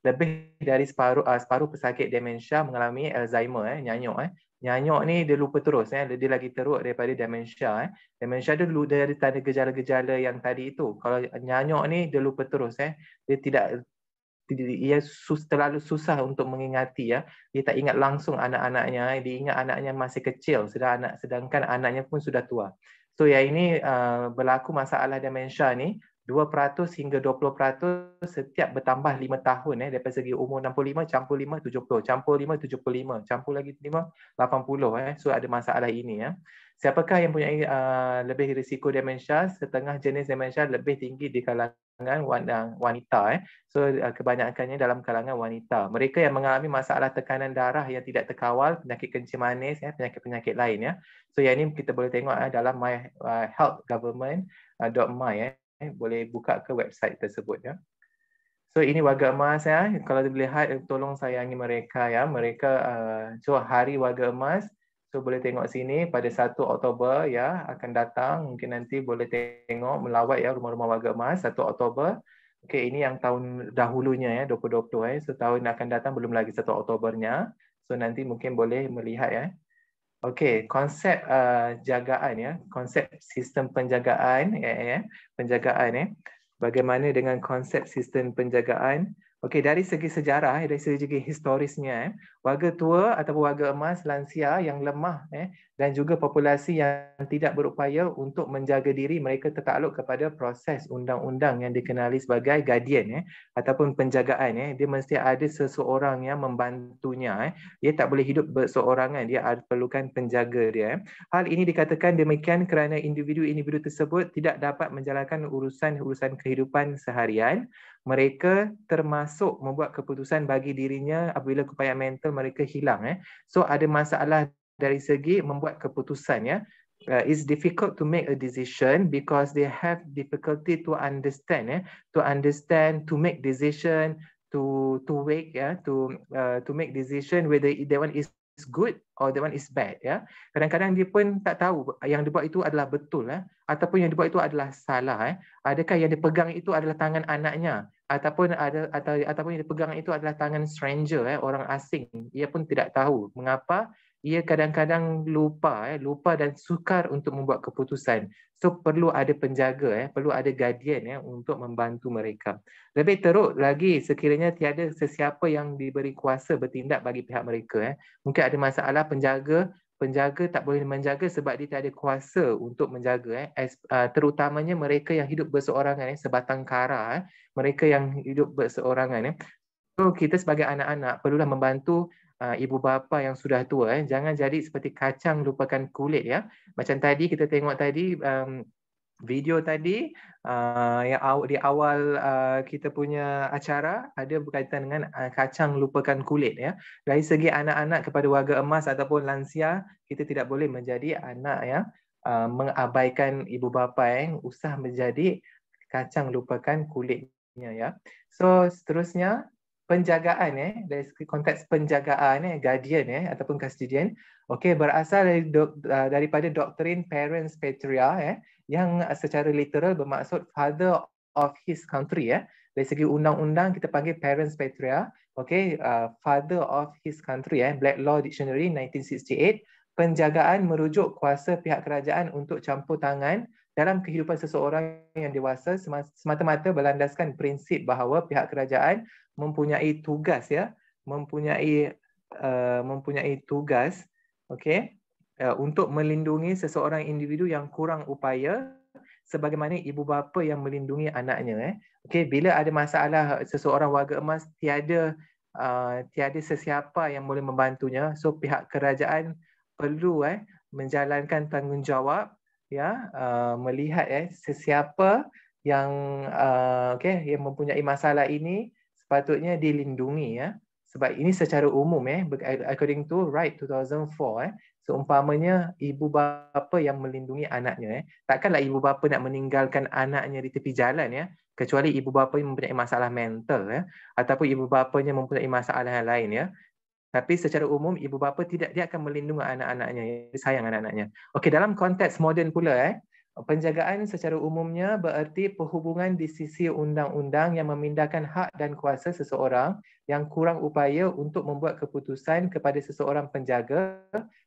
[SPEAKER 5] Lebih dari separuh pesakit demensia mengalami Alzheimer, nyanyuk. Nyanyuk ni dia lupa terus, dia lagi teruk daripada demensia. Demensia dia dulu dari tanda gejala-gejala yang tadi itu. Kalau nyanyuk ni dia lupa terus, ia terlalu susah untuk mengingati. Dia tak ingat langsung anak-anaknya, dia ingat anaknya masih kecil sedangkan anaknya pun sudah tua. So yang ini berlaku masalah demensia ni 2% hingga 20% setiap bertambah 5 tahun daripada segi umur 65 campur 5 70, campur 5 75, campur lagi 5 80. So ada masalah ini. Siapakah yang punya lebih risiko demensia? Setengah jenis demensia lebih tinggi di kalangan wanita. So kebanyakannya dalam kalangan wanita. Mereka yang mengalami masalah tekanan darah yang tidak terkawal, penyakit kencing manis, penyakit-penyakit lain. So yang ini kita boleh tengok dalam myhealthgovernment.my. Boleh buka ke website tersebut. So ini warga emas ya. Kalau dilihat, tolong sayangi mereka ya. Mereka so hari warga emas. So boleh tengok sini pada 1 Oktober ya akan datang. Mungkin nanti boleh tengok melawat ya rumah-rumah warga emas 1 Oktober. Okey, ini yang tahun dahulunya ya 2020 So tahun akan datang belum lagi 1 Oktobernya. So nanti mungkin boleh melihat ya. Okey, konsep jagaan ya, konsep sistem penjagaan penjagaan. Bagaimana dengan konsep sistem penjagaan? Okey, dari segi sejarah, dari segi historisnya, warga tua ataupun warga emas, lansia yang lemah dan juga populasi yang tidak berupaya untuk menjaga diri, mereka tertakluk kepada proses undang-undang yang dikenali sebagai guardian ataupun penjagaan. Dia mesti ada seseorang yang membantunya. Dia tak boleh hidup berseorangan, dia perlukan penjaga dia. Hal ini dikatakan demikian kerana individu-individu tersebut tidak dapat menjalankan urusan-urusan kehidupan seharian. Mereka termasuk membuat keputusan bagi dirinya apabila keupayaan mental mereka hilang. So ada masalah dari segi membuat keputusan ya. It's difficult to make a decision because they have difficulty to understand to make decision, to wake to make decision whether that one is good or that one is bad ya. Kadang-kadang dia pun tak tahu yang dibuat itu adalah betul ataupun yang dibuat itu adalah salah Adakah yang dipegang itu adalah tangan anaknya ataupun yang dipegang itu adalah tangan stranger orang asing. Ia pun tidak tahu mengapa ia kadang-kadang lupa dan sukar untuk membuat keputusan. So perlu ada penjaga perlu ada guardian untuk membantu mereka. Lebih teruk lagi sekiranya tiada sesiapa yang diberi kuasa bertindak bagi pihak mereka. Mungkin ada masalah penjaga tak boleh menjaga sebab dia tak ada kuasa untuk menjaga. Terutamanya mereka yang hidup berseorangan, sebatang kara, mereka yang hidup berseorangan. So kita sebagai anak-anak perlulah membantu ibu bapa yang sudah tua. Jangan jadi seperti kacang lupakan kulit ya. Macam tadi kita tengok tadi video tadi yang di awal kita punya acara ada berkaitan dengan kacang lupakan kulit ya. Dari segi anak-anak kepada warga emas ataupun lansia, kita tidak boleh menjadi anak yang mengabaikan ibu bapa yang usah menjadi kacang lupakan kulitnya ya. So seterusnya penjagaan dari segi konteks penjagaan guardian ataupun custodian berasal daripada doktrin parens patria yang secara literal bermaksud father of his country Dari segi undang-undang kita panggil parens patria father of his country Black Law Dictionary 1968. Penjagaan merujuk kuasa pihak kerajaan untuk campur tangan dalam kehidupan seseorang yang dewasa semata-mata berlandaskan prinsip bahawa pihak kerajaan mempunyai tugas untuk melindungi seseorang individu yang kurang upaya sebagaimana ibu bapa yang melindungi anaknya. Bila ada masalah seseorang warga emas tiada sesiapa yang boleh membantunya, so pihak kerajaan perlu menjalankan tanggungjawab melihat sesiapa yang yang mempunyai masalah ini sepatutnya dilindungi sebab ini secara umum according to Right 2004 seumpamanya ibu bapa yang melindungi anaknya takkanlah ibu bapa nak meninggalkan anaknya di tepi jalan kecuali ibu bapa yang mempunyai masalah mental ataupun ibu bapanya mempunyai masalah yang lain Tapi secara umum ibu bapa dia akan melindungi anak-anaknya, dia sayang anak-anaknya. Dalam konteks moden pula penjagaan secara umumnya bererti perhubungan di sisi undang-undang yang memindahkan hak dan kuasa seseorang yang kurang upaya untuk membuat keputusan kepada seseorang penjaga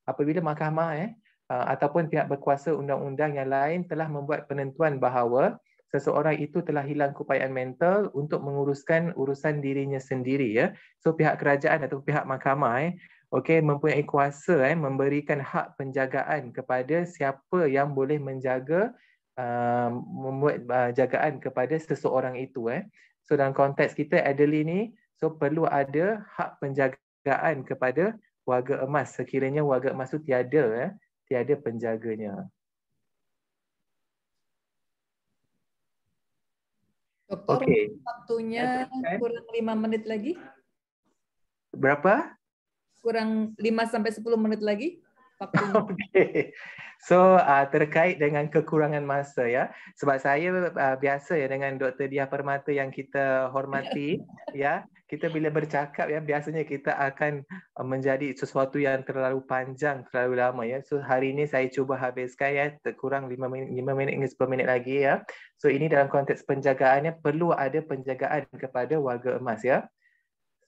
[SPEAKER 5] apabila mahkamah ataupun pihak berkuasa undang-undang yang lain telah membuat penentuan bahawa seseorang itu telah hilang keupayaan mental untuk menguruskan urusan dirinya sendiri So pihak kerajaan atau pihak mahkamah mempunyai kuasa memberikan hak penjagaan kepada siapa yang boleh menjaga membuat jagaan kepada seseorang itu So dalam konteks kita Adeli ni perlu ada hak penjagaan kepada warga emas sekiranya warga emas itu tiada penjaganya.
[SPEAKER 4] Dokter, waktunya kurang 5 menit lagi.
[SPEAKER 5] Berapa?
[SPEAKER 4] Kurang 5 sampai 10 menit lagi. waktunya.
[SPEAKER 5] Okay. So terkait dengan kekurangan masa ya, sebab saya biasa ya dengan Dr. Diah Permata yang kita hormati ya, kita bila bercakap ya biasanya kita akan menjadi sesuatu yang terlalu panjang, terlalu lama ya. So hari ini saya cuba habiskan ya, kurang 5 minit hingga 10 minit lagi ya. So ini dalam konteks penjagaannya, perlu ada penjagaan kepada warga emas ya.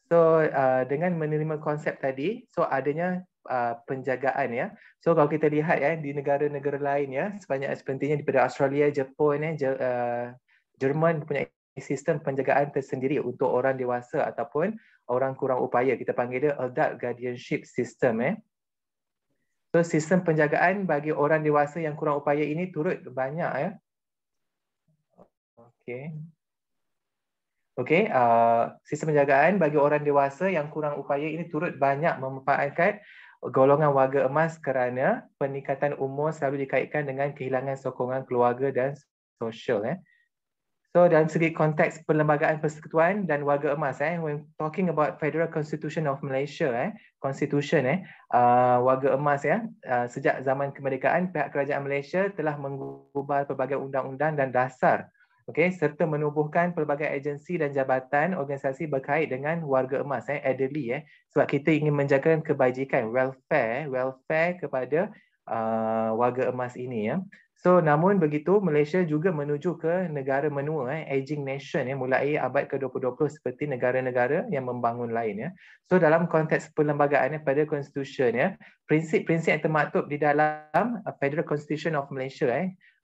[SPEAKER 5] So dengan menerima konsep tadi, so adanya penjagaan ya. So kalau kita lihat ya di negara-negara lain ya, sepertinya daripada Australia, Jepun Jerman punya sistem penjagaan tersendiri untuk orang dewasa ataupun orang kurang upaya. Kita panggil dia adult guardianship system . So sistem penjagaan bagi orang dewasa yang kurang upaya ini turut banyak ya. Okey, sistem penjagaan bagi orang dewasa yang kurang upaya ini turut banyak memanfaatkan golongan warga emas kerana peningkatan umur selalu dikaitkan dengan kehilangan sokongan keluarga dan sosial . So dalam segi konteks perlembagaan persekutuan dan warga emas when talking about Federal Constitution of Malaysia Constitution warga emas sejak zaman kemerdekaan pihak kerajaan Malaysia telah mengubah pelbagai undang-undang dan dasar serta menubuhkan pelbagai agensi dan jabatan organisasi berkait dengan warga emas elderly sebab kita ingin menjaga kebajikan welfare kepada warga emas ini ya. So namun begitu Malaysia juga menuju ke negara menua aging nation mulai abad ke-20 seperti negara-negara yang membangun lain ya. So dalam konteks perlembagaan pada konstitusi prinsip-prinsip yang termaktub di dalam Federal Constitution of Malaysia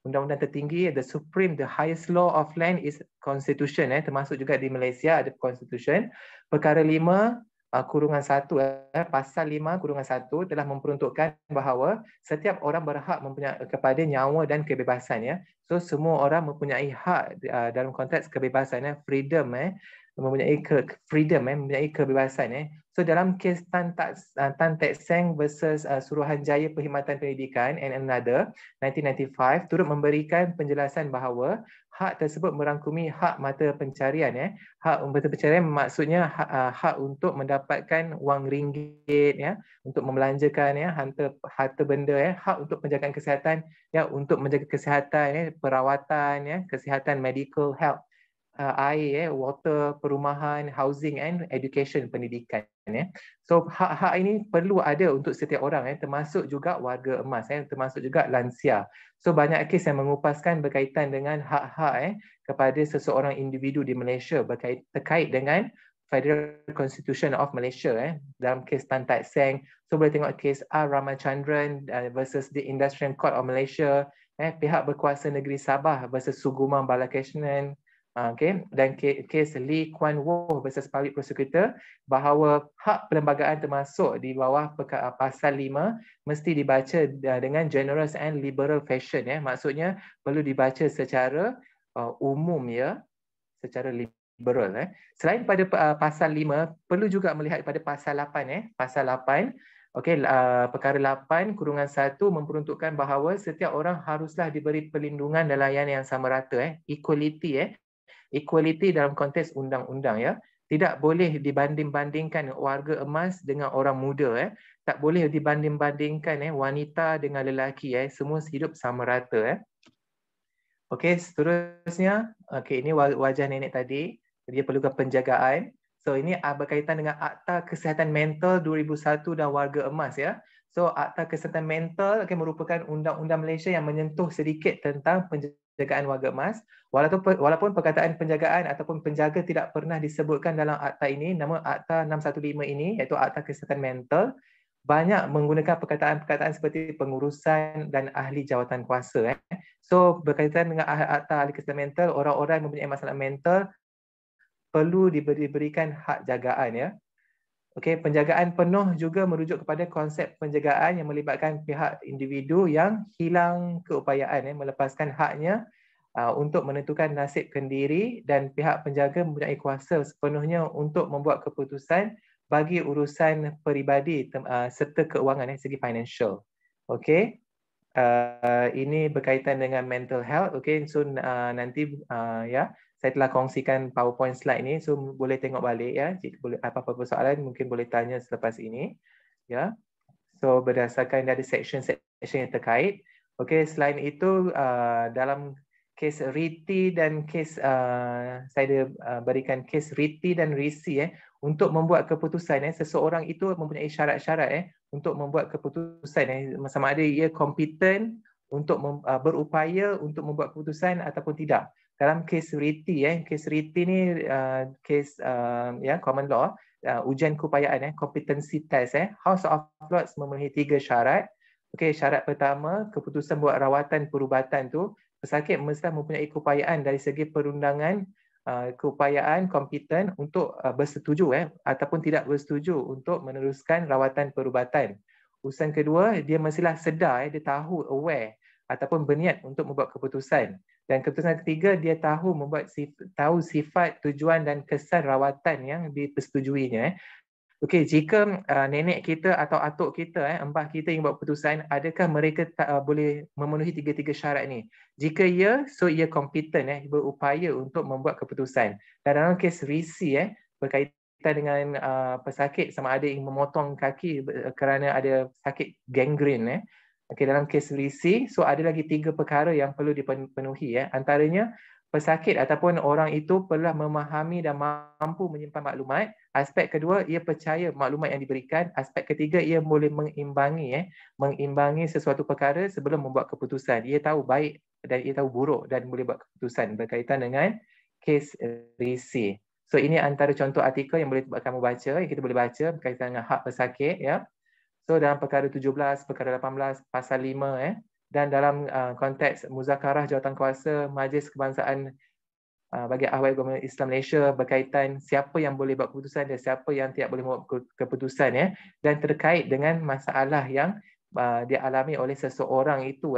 [SPEAKER 5] undang-undang tertinggi, the highest law of land is constitution termasuk juga di Malaysia ada constitution. Perkara 5 kurungan 1 pasal 5 kurungan 1 telah memperuntukkan bahawa setiap orang berhak mempunyai kepada nyawa dan kebebasan ya. So semua orang mempunyai hak dalam konteks kebebasan freedom mempunyai kebebasan So dalam kes Tan Teck Seng versus Suruhanjaya Perkhidmatan Pendidikan and another 1995 turut memberikan penjelasan bahawa hak tersebut merangkumi hak mata pencarian hak mata pencarian maksudnya hak untuk mendapatkan wang ringgit untuk membelanjakan harta benda hak untuk penjagaan kesihatan untuk menjaga kesihatan perawatan kesihatan medical health air, water, perumahan, housing and education, pendidikan So hak-hak ini perlu ada untuk setiap orang termasuk juga warga emas termasuk juga lansia. So banyak kes yang mengupaskan berkaitan dengan hak-hak kepada seseorang individu di Malaysia terkait dengan Federal Constitution of Malaysia dalam kes Tan Teck Seng. So boleh tengok kes R. Ramachandran versus the Industrial Court of Malaysia, pihak berkuasa negeri Sabah versus Suguma Balakrishnan. Dan kes Lee Kuan Yew versus Public Prosecutor bahawa hak perlembagaan termasuk di bawah pasal 5 mesti dibaca dengan generous and liberal fashion maksudnya perlu dibaca secara umum secara liberal Selain pada pasal 5 perlu juga melihat pada pasal 8 pasal 8 perkara 8 kurungan 1 memperuntukkan bahawa setiap orang haruslah diberi perlindungan dan layanan yang sama rata equality dalam konteks undang-undang tidak boleh dibanding-bandingkan warga emas dengan orang muda tak boleh dibanding-bandingkan wanita dengan lelaki semua hidup sama rata seterusnya ini wajah nenek tadi dia perlukan penjagaan. So ini berkaitan dengan Akta Kesihatan Mental 2001 dan warga emas So Akta Kesihatan Mental merupakan undang-undang Malaysia yang menyentuh sedikit tentang penjagaan warga emas. Walaupun perkataan penjagaan ataupun penjaga tidak pernah disebutkan dalam akta ini, namun Akta 615 ini iaitu Akta Kesihatan Mental banyak menggunakan perkataan-perkataan seperti pengurusan dan ahli jawatan kuasa. So berkaitan dengan Akta Ahli Kesihatan Mental, orang-orang yang mempunyai masalah mental perlu diberikan hak jagaan penjagaan penuh juga merujuk kepada konsep penjagaan yang melibatkan pihak individu yang hilang keupayaan melepaskan haknya untuk menentukan nasib kendiri dan pihak penjaga mempunyai kuasa sepenuhnya untuk membuat keputusan bagi urusan peribadi serta keuangan segi financial. Ini berkaitan dengan mental health. So nanti saya telah kongsikan PowerPoint slide ini, so boleh tengok balik jika boleh apa-apa soalan mungkin boleh tanya selepas ini So berdasarkan dari section-section yang terkait. Okey, selain itu dalam kes RITI dan kes saya berikan kes RITI dan RISI untuk membuat keputusan seseorang itu mempunyai syarat-syarat untuk membuat keputusan sama ada ia kompeten untuk berupaya untuk membuat keputusan ataupun tidak. Dalam kes RITI kes RITI ni kes common law, ujian keupayaan competency test House of Lords memenuhi 3 syarat. Okey, syarat pertama, keputusan buat rawatan perubatan tu pesakit mesti mempunyai keupayaan dari segi perundangan, keupayaan kompeten untuk bersetuju ataupun tidak bersetuju untuk meneruskan rawatan perubatan. Urusan kedua, dia mestilah sedar, dia tahu, aware ataupun berniat untuk membuat keputusan. Dan keputusan ketiga, dia tahu tahu sifat, tujuan dan kesan rawatan yang dipersetujuinya. Okey, jika nenek kita atau atuk kita, embah kita yang buat keputusan, adakah mereka boleh memenuhi 3 syarat ni? Jika ya, so ia kompeten berupaya untuk membuat keputusan. Dan dalam kes RISI berkaitan dengan pesakit sama ada yang memotong kaki kerana ada sakit gangren. Okey, dalam kes RISI, so ada lagi 3 perkara yang perlu dipenuhi. Antaranya, pesakit ataupun orang itu perlu memahami dan mampu menyimpan maklumat. Aspek kedua, ia percaya maklumat yang diberikan. Aspek ketiga, ia boleh mengimbangi sesuatu perkara sebelum membuat keputusan. Ia tahu baik dan ia tahu buruk dan boleh buat keputusan berkaitan dengan kes RISI. So ini antara contoh artikel yang boleh kamu baca, yang kita boleh baca berkaitan dengan hak pesakit. So dalam perkara 17, perkara 18, pasal 5 dan dalam konteks muzakarah jawatankuasa Majlis Kebangsaan bagi Ahwal Agama Islam Malaysia berkaitan siapa yang boleh buat keputusan dan siapa yang tidak boleh buat keputusan dan terkait dengan masalah yang dialami oleh seseorang itu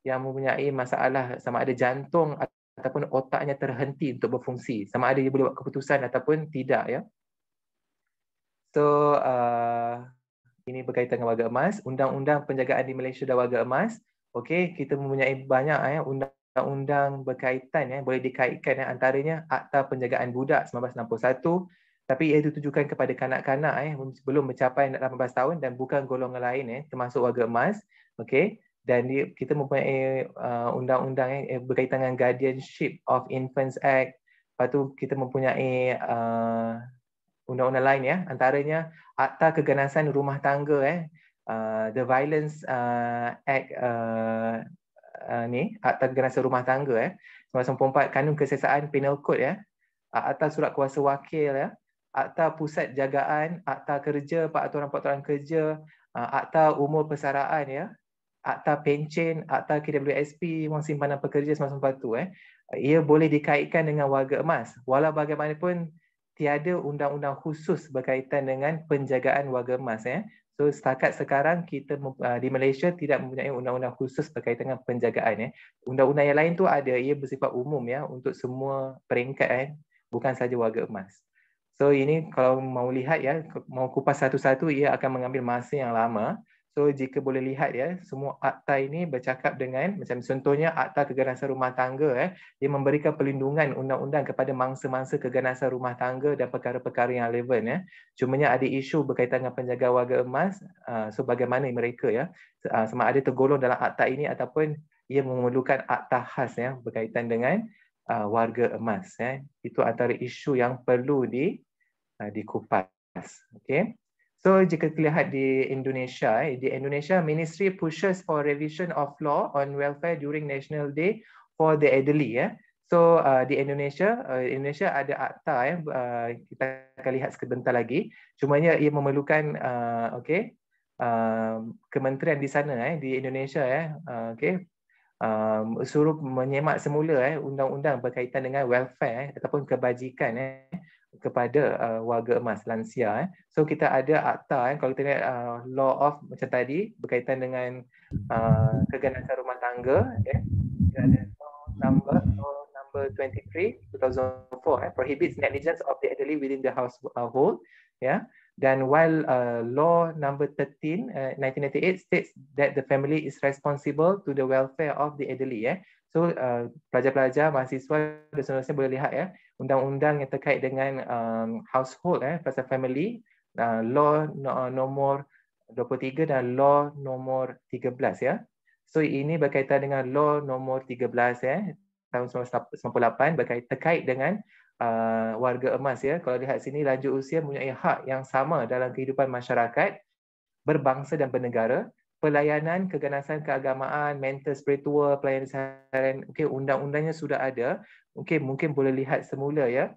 [SPEAKER 5] yang mempunyai masalah sama ada jantung ataupun otaknya terhenti untuk berfungsi, sama ada dia boleh buat keputusan ataupun tidak. So ini berkaitan dengan warga emas, undang-undang penjagaan di Malaysia dan warga emas. Okey, kita mempunyai banyak undang-undang berkaitan boleh dikaitkan antaranya Akta Penjagaan Budak 1961, tapi ia ditujukan kepada kanak-kanak belum mencapai 18 tahun dan bukan golongan lain termasuk warga emas. Okey, dan kita mempunyai undang-undang berkaitan dengan Guardianship of Infants Act. Lepas tu kita mempunyai undang-undang lain antaranya Akta Keganasan Rumah Tangga The Violence Act Akta Keganasan Rumah Tangga 1994, Kanun Kesesaan Penal Code Akta Surat Kuasa Wakil Akta Pusat Jagaan, Akta Kerja, Peraturan-peraturan Kerja, Akta Umur Persaraan Akta Pencen, Akta KWSP, Wang Simpanan Pekerja 1941 ia boleh dikaitkan dengan warga emas. Walau bagaimanapun tiada undang-undang khusus berkaitan dengan penjagaan warga emas. So setakat sekarang kita di Malaysia tidak mempunyai undang-undang khusus berkaitan dengan penjagaan. Undang-undang yang lain tu ada, ia bersifat umum untuk semua peringkat bukan saja warga emas. So ini kalau mau lihat mau kupas satu-satu ia akan mengambil masa yang lama. So jika boleh lihat semua akta ini bercakap dengan macam contohnya Akta Keganasan Rumah Tangga dia memberikan perlindungan undang-undang kepada mangsa-mangsa keganasan rumah tangga dan perkara-perkara yang relevan Cumanya ada isu berkaitan dengan penjaga warga emas, so bagaimana mereka sama ada tergolong dalam akta ini ataupun ia memerlukan akta khas berkaitan dengan warga emas. Itu antara isu yang perlu dikupas. Okey. So jika terlihat di Indonesia, Ministry pushes for revision of law on welfare during National Day for the Elderly. So di Indonesia ada akta kita akan lihat sebentar lagi. Cumanya ia memerlukan kementerian di sana di Indonesia suruh menyemak semula undang-undang berkaitan dengan welfare ataupun kebajikan kepada warga emas lansia. So kita ada akta kalau kita lihat law of macam tadi berkaitan dengan keganasan rumah tangga kita ada number 23 2004 prohibits negligence of the elderly within the household dan while law number 13 1998 states that the family is responsible to the welfare of the elderly. So pelajar-pelajar, mahasiswa dan seterusnya boleh lihat undang-undang yang terkait dengan household pasal family, law nombor 23 dan Law nomor 13 ya. So ini berkaitan dengan Law nomor 13 tahun 1998 terkait dengan warga emas ya. Kalau lihat sini, lanjut usia mempunyai hak yang sama dalam kehidupan masyarakat, berbangsa dan bernegara, pelayanan, keganasan keagamaan, mental, spiritual, pelayanan seharian. Okey, undang-undangnya sudah ada. Mungkin boleh lihat semula ya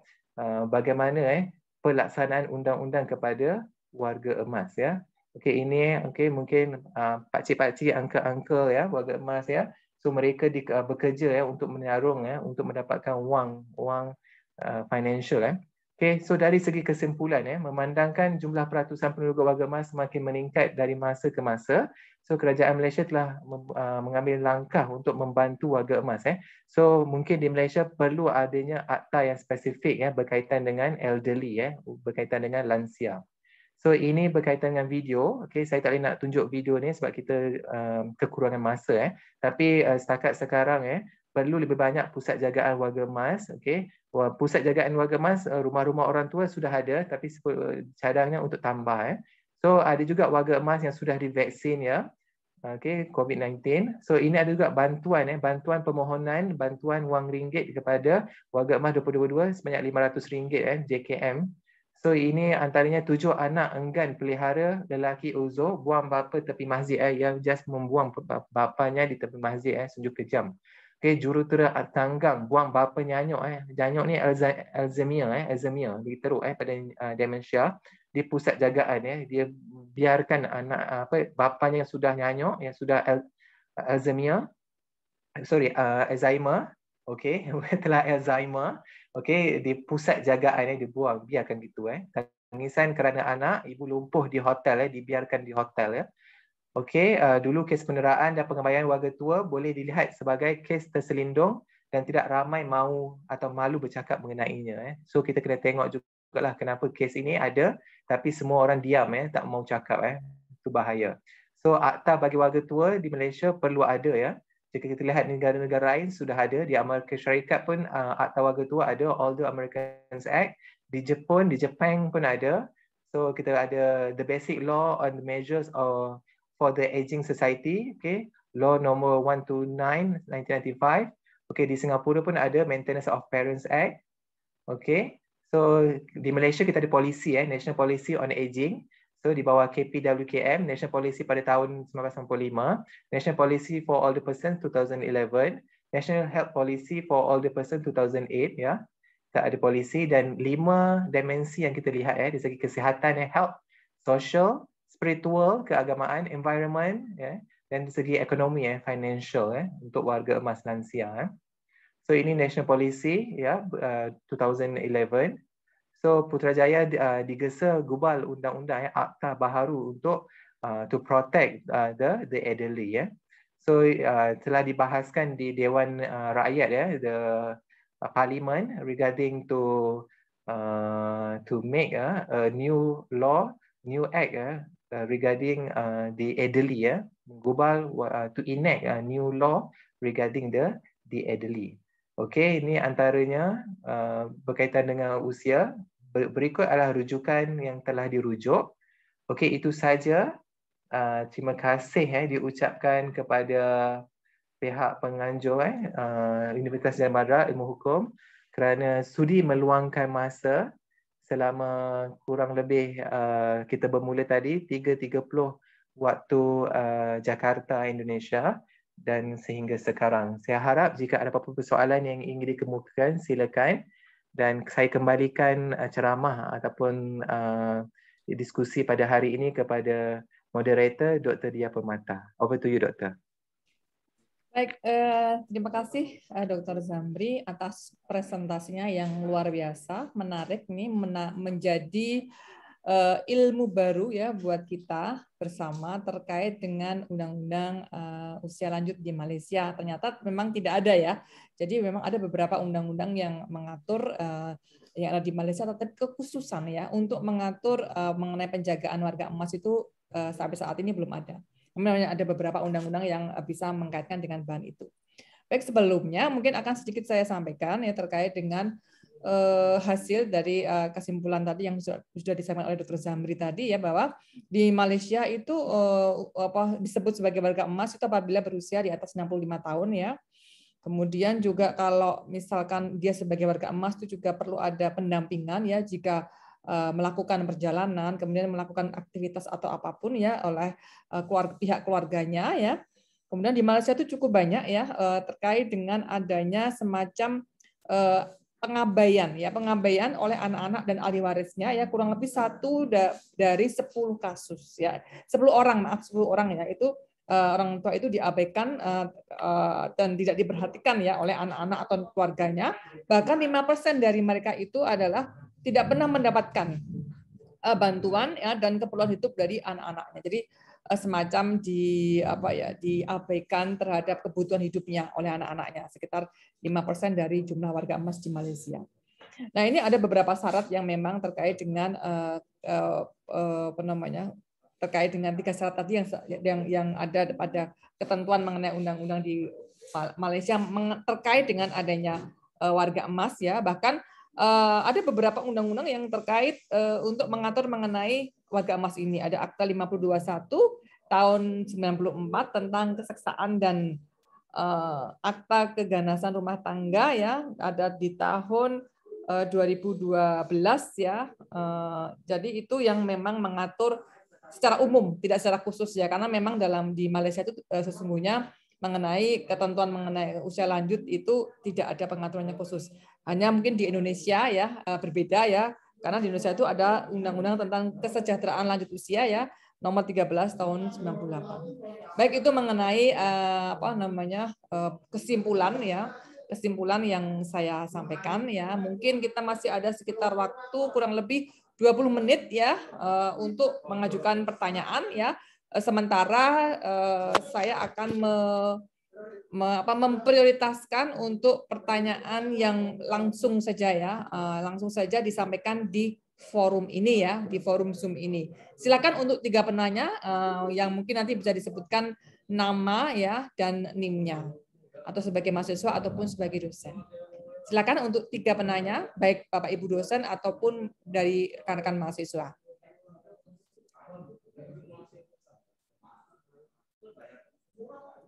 [SPEAKER 5] bagaimana pelaksanaan undang-undang kepada warga emas ya. Okey, ini mungkin pakcik-pakcik, uncle-uncle ya, warga emas ya. So mereka bekerja ya untuk menarung ya untuk mendapatkan wang financial Okey, so dari segi kesimpulan memandangkan jumlah peratusan penduduk warga emas semakin meningkat dari masa ke masa, so kerajaan Malaysia telah mengambil langkah untuk membantu warga emas So mungkin di Malaysia perlu adanya akta yang spesifik berkaitan dengan elderly berkaitan dengan lansia. So ini berkaitan dengan video. Okey, saya tak boleh nak tunjuk video ni sebab kita kekurangan masa Tapi setakat sekarang perlu lebih banyak pusat jagaan warga emas. Okey, pusat jagaan warga emas, rumah-rumah orang tua sudah ada, tapi cadangnya untuk tambah So ada juga warga emas yang sudah divaksin Okey, COVID-19. So ini ada juga bantuan bantuan permohonan bantuan wang ringgit kepada warga emas 2022 sebanyak RM500 JKM. So ini antaranya 7 anak enggan pelihara lelaki uzur buang bapa tepi masjid yang just membuang bapanya di tepi masjid sejuk kejam. Okey, jurutera tanggang buang bapa nyanyuk nyanyuk ni Alzheimer diteruk pada demensia di pusat jagaan dia biarkan anak bapanya yang sudah nyanyuk yang sudah Alzheimer okey telah Alzheimer okey di pusat jagaan dibuang biarkan gitu tangisan kerana anak ibu lumpuh di hotel dibiarkan di hotel Okey, dulu kes penderaan dan pengembalian warga tua boleh dilihat sebagai kes terselindung dan tidak ramai mahu atau malu bercakap mengenainya So kita kena tengok jugalah kenapa kes ini ada tapi semua orang diam tak mahu cakap Itu bahaya. So akta bagi warga tua di Malaysia perlu ada Jika kita lihat negara-negara lain sudah ada, di Amerika Syarikat pun akta warga tua ada, Older Americans Act. Di Jepun, di Jepang pun ada. So kita ada the basic law on the measures for the aging society, law nomor 129 1995. Di Singapura pun ada Maintenance of Parents Act. So di Malaysia kita ada polisi National Policy on Aging. So di bawah KPWKM, National Policy pada tahun 1995, National Policy for Older Persons 2011, National Health Policy for Older Persons 2008 kita ada polisi, dan 5 dimensi yang kita lihat dari segi kesihatan health, social, spiritual, keagamaan, environment dan dari segi ekonomi financial untuk warga emas lansia So ini National Policy 2011. So Putrajaya digesa gubal undang-undang akta baharu untuk to protect the elderly So telah dibahaskan di Dewan Rakyat the Parliament regarding to make a new law, new act regarding the elderly gubal to enact a new law regarding the elderly. Okey, ini antaranya berkaitan dengan usia. Berikut adalah rujukan yang telah dirujuk. Okey, itu saja. Terima kasih diucapkan kepada pihak penganjur Universitas Gajah Mada Ilmu Hukum kerana sudi meluangkan masa selama kurang lebih kita bermula tadi 3.30 waktu Jakarta, Indonesia, dan sehingga sekarang. Saya harap jika ada apa-apa persoalan yang ingin dikemukakan, silakan, dan saya kembalikan ceramah ataupun diskusi pada hari ini kepada moderator Dr. Diah Permata. Over to you, Dr.
[SPEAKER 4] Baik, terima kasih Dr. Zamri atas presentasinya yang luar biasa, menarik nih, menjadi ilmu baru buat kita bersama terkait dengan undang-undang usia lanjut di Malaysia. Ternyata memang tidak ada Jadi memang ada beberapa undang-undang yang mengatur yang ada di Malaysia, tetapi kekhususan untuk mengatur mengenai penjagaan warga emas itu sampai saat ini belum ada. Kemudian ada beberapa undang-undang yang bisa mengkaitkan dengan bahan itu. Baik, sebelumnya mungkin akan sedikit saya sampaikan terkait dengan hasil dari kesimpulan tadi yang sudah disampaikan oleh Dr. Zamri tadi ya, bahwa di Malaysia itu disebut sebagai warga emas itu apabila berusia di atas 65 tahun ya. Kemudian juga kalau misalkan dia sebagai warga emas itu juga perlu ada pendampingan ya jika melakukan perjalanan, kemudian melakukan aktivitas atau apapun ya oleh pihak keluarganya ya. Kemudian di Malaysia itu cukup banyak ya terkait dengan adanya semacam pengabaian oleh anak-anak dan ahli warisnya ya, kurang lebih 1 dari 10 kasus ya, 10 orang ya, itu orang tua itu diabaikan dan tidak diperhatikan ya oleh anak-anak atau keluarganya. Bahkan 5% dari mereka itu adalah tidak pernah mendapatkan bantuan ya dan keperluan hidup dari anak-anaknya. Jadi semacam diabaikan terhadap kebutuhan hidupnya oleh anak-anaknya, sekitar 5% dari jumlah warga emas di Malaysia. Nah, ini ada beberapa syarat yang memang terkait dengan terkait dengan 3 syarat tadi yang ada pada ketentuan mengenai undang-undang di Malaysia terkait dengan adanya warga emas ya. Bahkan ada beberapa undang-undang yang terkait untuk mengatur mengenai warga emas ini. Ada Akta 521 tahun 94 tentang keseksaan dan Akta Keganasan Rumah Tangga ya, ada di tahun 2012 ya. Jadi itu yang memang mengatur secara umum, tidak secara khusus ya, karena memang di Malaysia itu sesungguhnya mengenai ketentuan mengenai usia lanjut itu tidak ada pengaturannya khusus. Hanya mungkin di Indonesia ya berbeda ya, karena di Indonesia itu ada undang-undang tentang kesejahteraan lanjut usia ya, nomor 13 tahun 98. Baik itu mengenai kesimpulan yang saya sampaikan ya. Mungkin kita masih ada sekitar waktu kurang lebih 20 menit ya untuk mengajukan pertanyaan ya. Sementara saya akan memprioritaskan untuk pertanyaan yang langsung saja ya, langsung saja disampaikan di forum ini ya, di forum Zoom ini. Silakan untuk 3 penanya yang mungkin nanti bisa disebutkan nama ya dan NIM-nya, atau sebagai mahasiswa ataupun sebagai dosen. Silakan untuk 3 penanya, baik Bapak Ibu dosen ataupun dari rekan-rekan mahasiswa.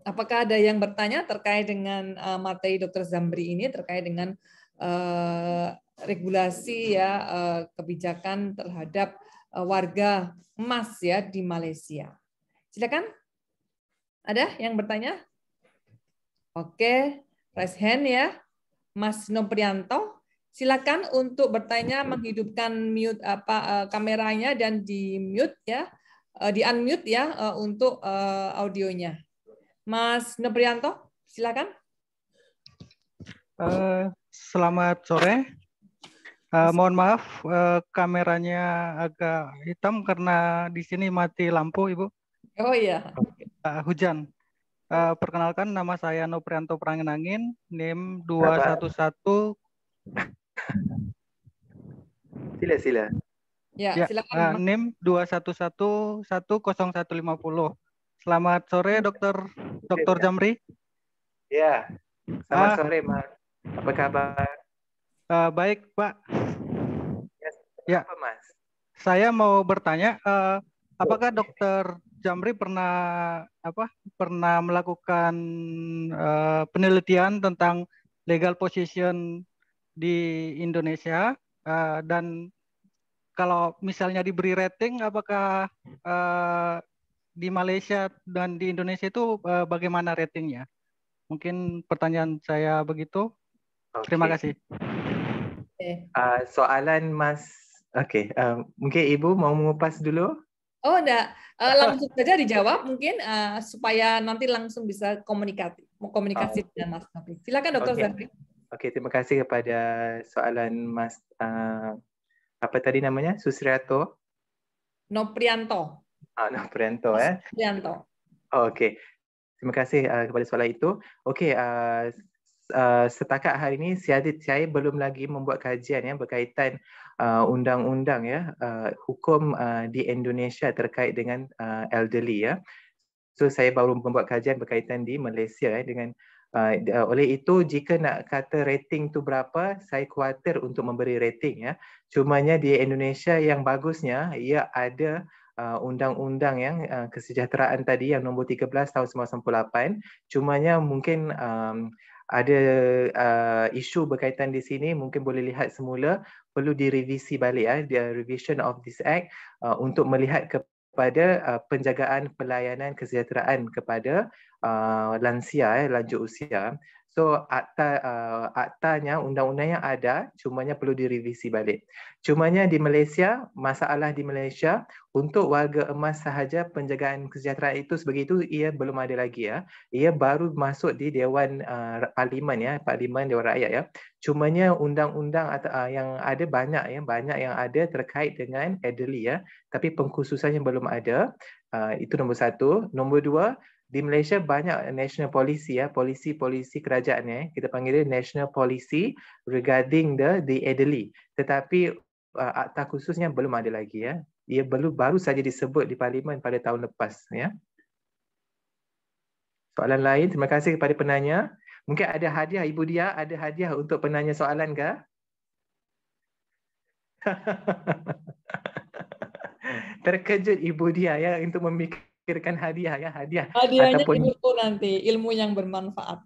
[SPEAKER 4] Apakah ada yang bertanya terkait dengan materi Dr. Zamri ini, terkait dengan regulasi ya kebijakan terhadap warga emas ya di Malaysia? Silakan. Ada yang bertanya? Oke, raise hand ya. Mas Noprianto, silakan untuk bertanya, menghidupkan mute kameranya dan di mute ya, di unmute ya untuk audionya. Mas Noprianto, silakan.
[SPEAKER 8] Selamat sore. Mohon maaf, kameranya agak hitam karena di sini mati lampu, Ibu.
[SPEAKER 4] Oh iya.
[SPEAKER 8] Hujan. Perkenalkan, nama saya Noprianto Prangenangin, NIM 211.
[SPEAKER 5] Sila.
[SPEAKER 4] Ya, silakan.
[SPEAKER 8] NIM 211100150. Selamat sore, Dr. Zamri.
[SPEAKER 5] Ya, selamat sore, Mas. Apa kabar?
[SPEAKER 8] Baik, Pak.
[SPEAKER 5] Ya, apa, Mas?
[SPEAKER 8] Saya mau bertanya, apakah Dr. Zamri pernah melakukan penelitian tentang legal position di Indonesia, dan kalau misalnya diberi rating, apakah di Malaysia dan di Indonesia itu bagaimana ratingnya? Mungkin pertanyaan saya begitu. Okay. Terima kasih.
[SPEAKER 5] Soalan Mas, mungkin Ibu mau mengupas dulu?
[SPEAKER 4] Oh, enggak. Langsung saja dijawab mungkin supaya nanti langsung bisa komunikasi dengan Mas Nopi. Silakan Dr. Zamri.
[SPEAKER 5] Oke, terima kasih kepada soalan Mas apa tadi namanya? Susrianto?
[SPEAKER 4] Noprianto.
[SPEAKER 5] Noprianto ya.
[SPEAKER 4] Noprianto.
[SPEAKER 5] Okey. Terima kasih kepada soalan itu. Okey, setakat hari ini saya belum lagi membuat kajian ya berkaitan undang-undang ya hukum di Indonesia terkait dengan elderly ya. So saya baru membuat kajian berkaitan di Malaysia ya dengan Oleh itu, jika nak kata rating tu berapa, saya khawatir untuk memberi rating ya. Cumanya di Indonesia yang bagusnya, ia ada undang-undang yang kesejahteraan tadi yang nombor 13 tahun 1998. Cumanya mungkin ada isu berkaitan di sini, mungkin boleh lihat semula perlu direvisi balik the revision of this act untuk melihat kepada penjagaan pelayanan kesejahteraan kepada lansia, lanjut usia. So aktanya, undang-undangnya ada, cumanya perlu direvisi balik. Cumanya di Malaysia, masalah di Malaysia untuk warga emas sahaja penjagaan kesejahteraan itu sebegitu ia belum ada lagi ya. Ia baru masuk di Dewan Parlimen ya, Parlimen Dewan Rakyat ya. Cumanya undang-undang yang ada banyak yang ada terkait dengan elderly ya, tapi pengkhususannya belum ada. Itu nombor satu. Nombor dua, di Malaysia banyak national policy ya, polisi kerajaan ya. Kita panggil dia national policy regarding the elderly. Tetapi akta khususnya belum ada lagi ya. Ia baru saja disebut di parlimen pada tahun lepas ya. Soalan lain, terima kasih kepada penanya. Mungkin ada hadiah, Ibu Dia ada hadiah untuk penanya soalan ke? Terkejut Ibu Dia ya untuk memikirkan hadiah ya, hadiahnya
[SPEAKER 4] ataupun ilmu nanti, ilmu yang bermanfaat.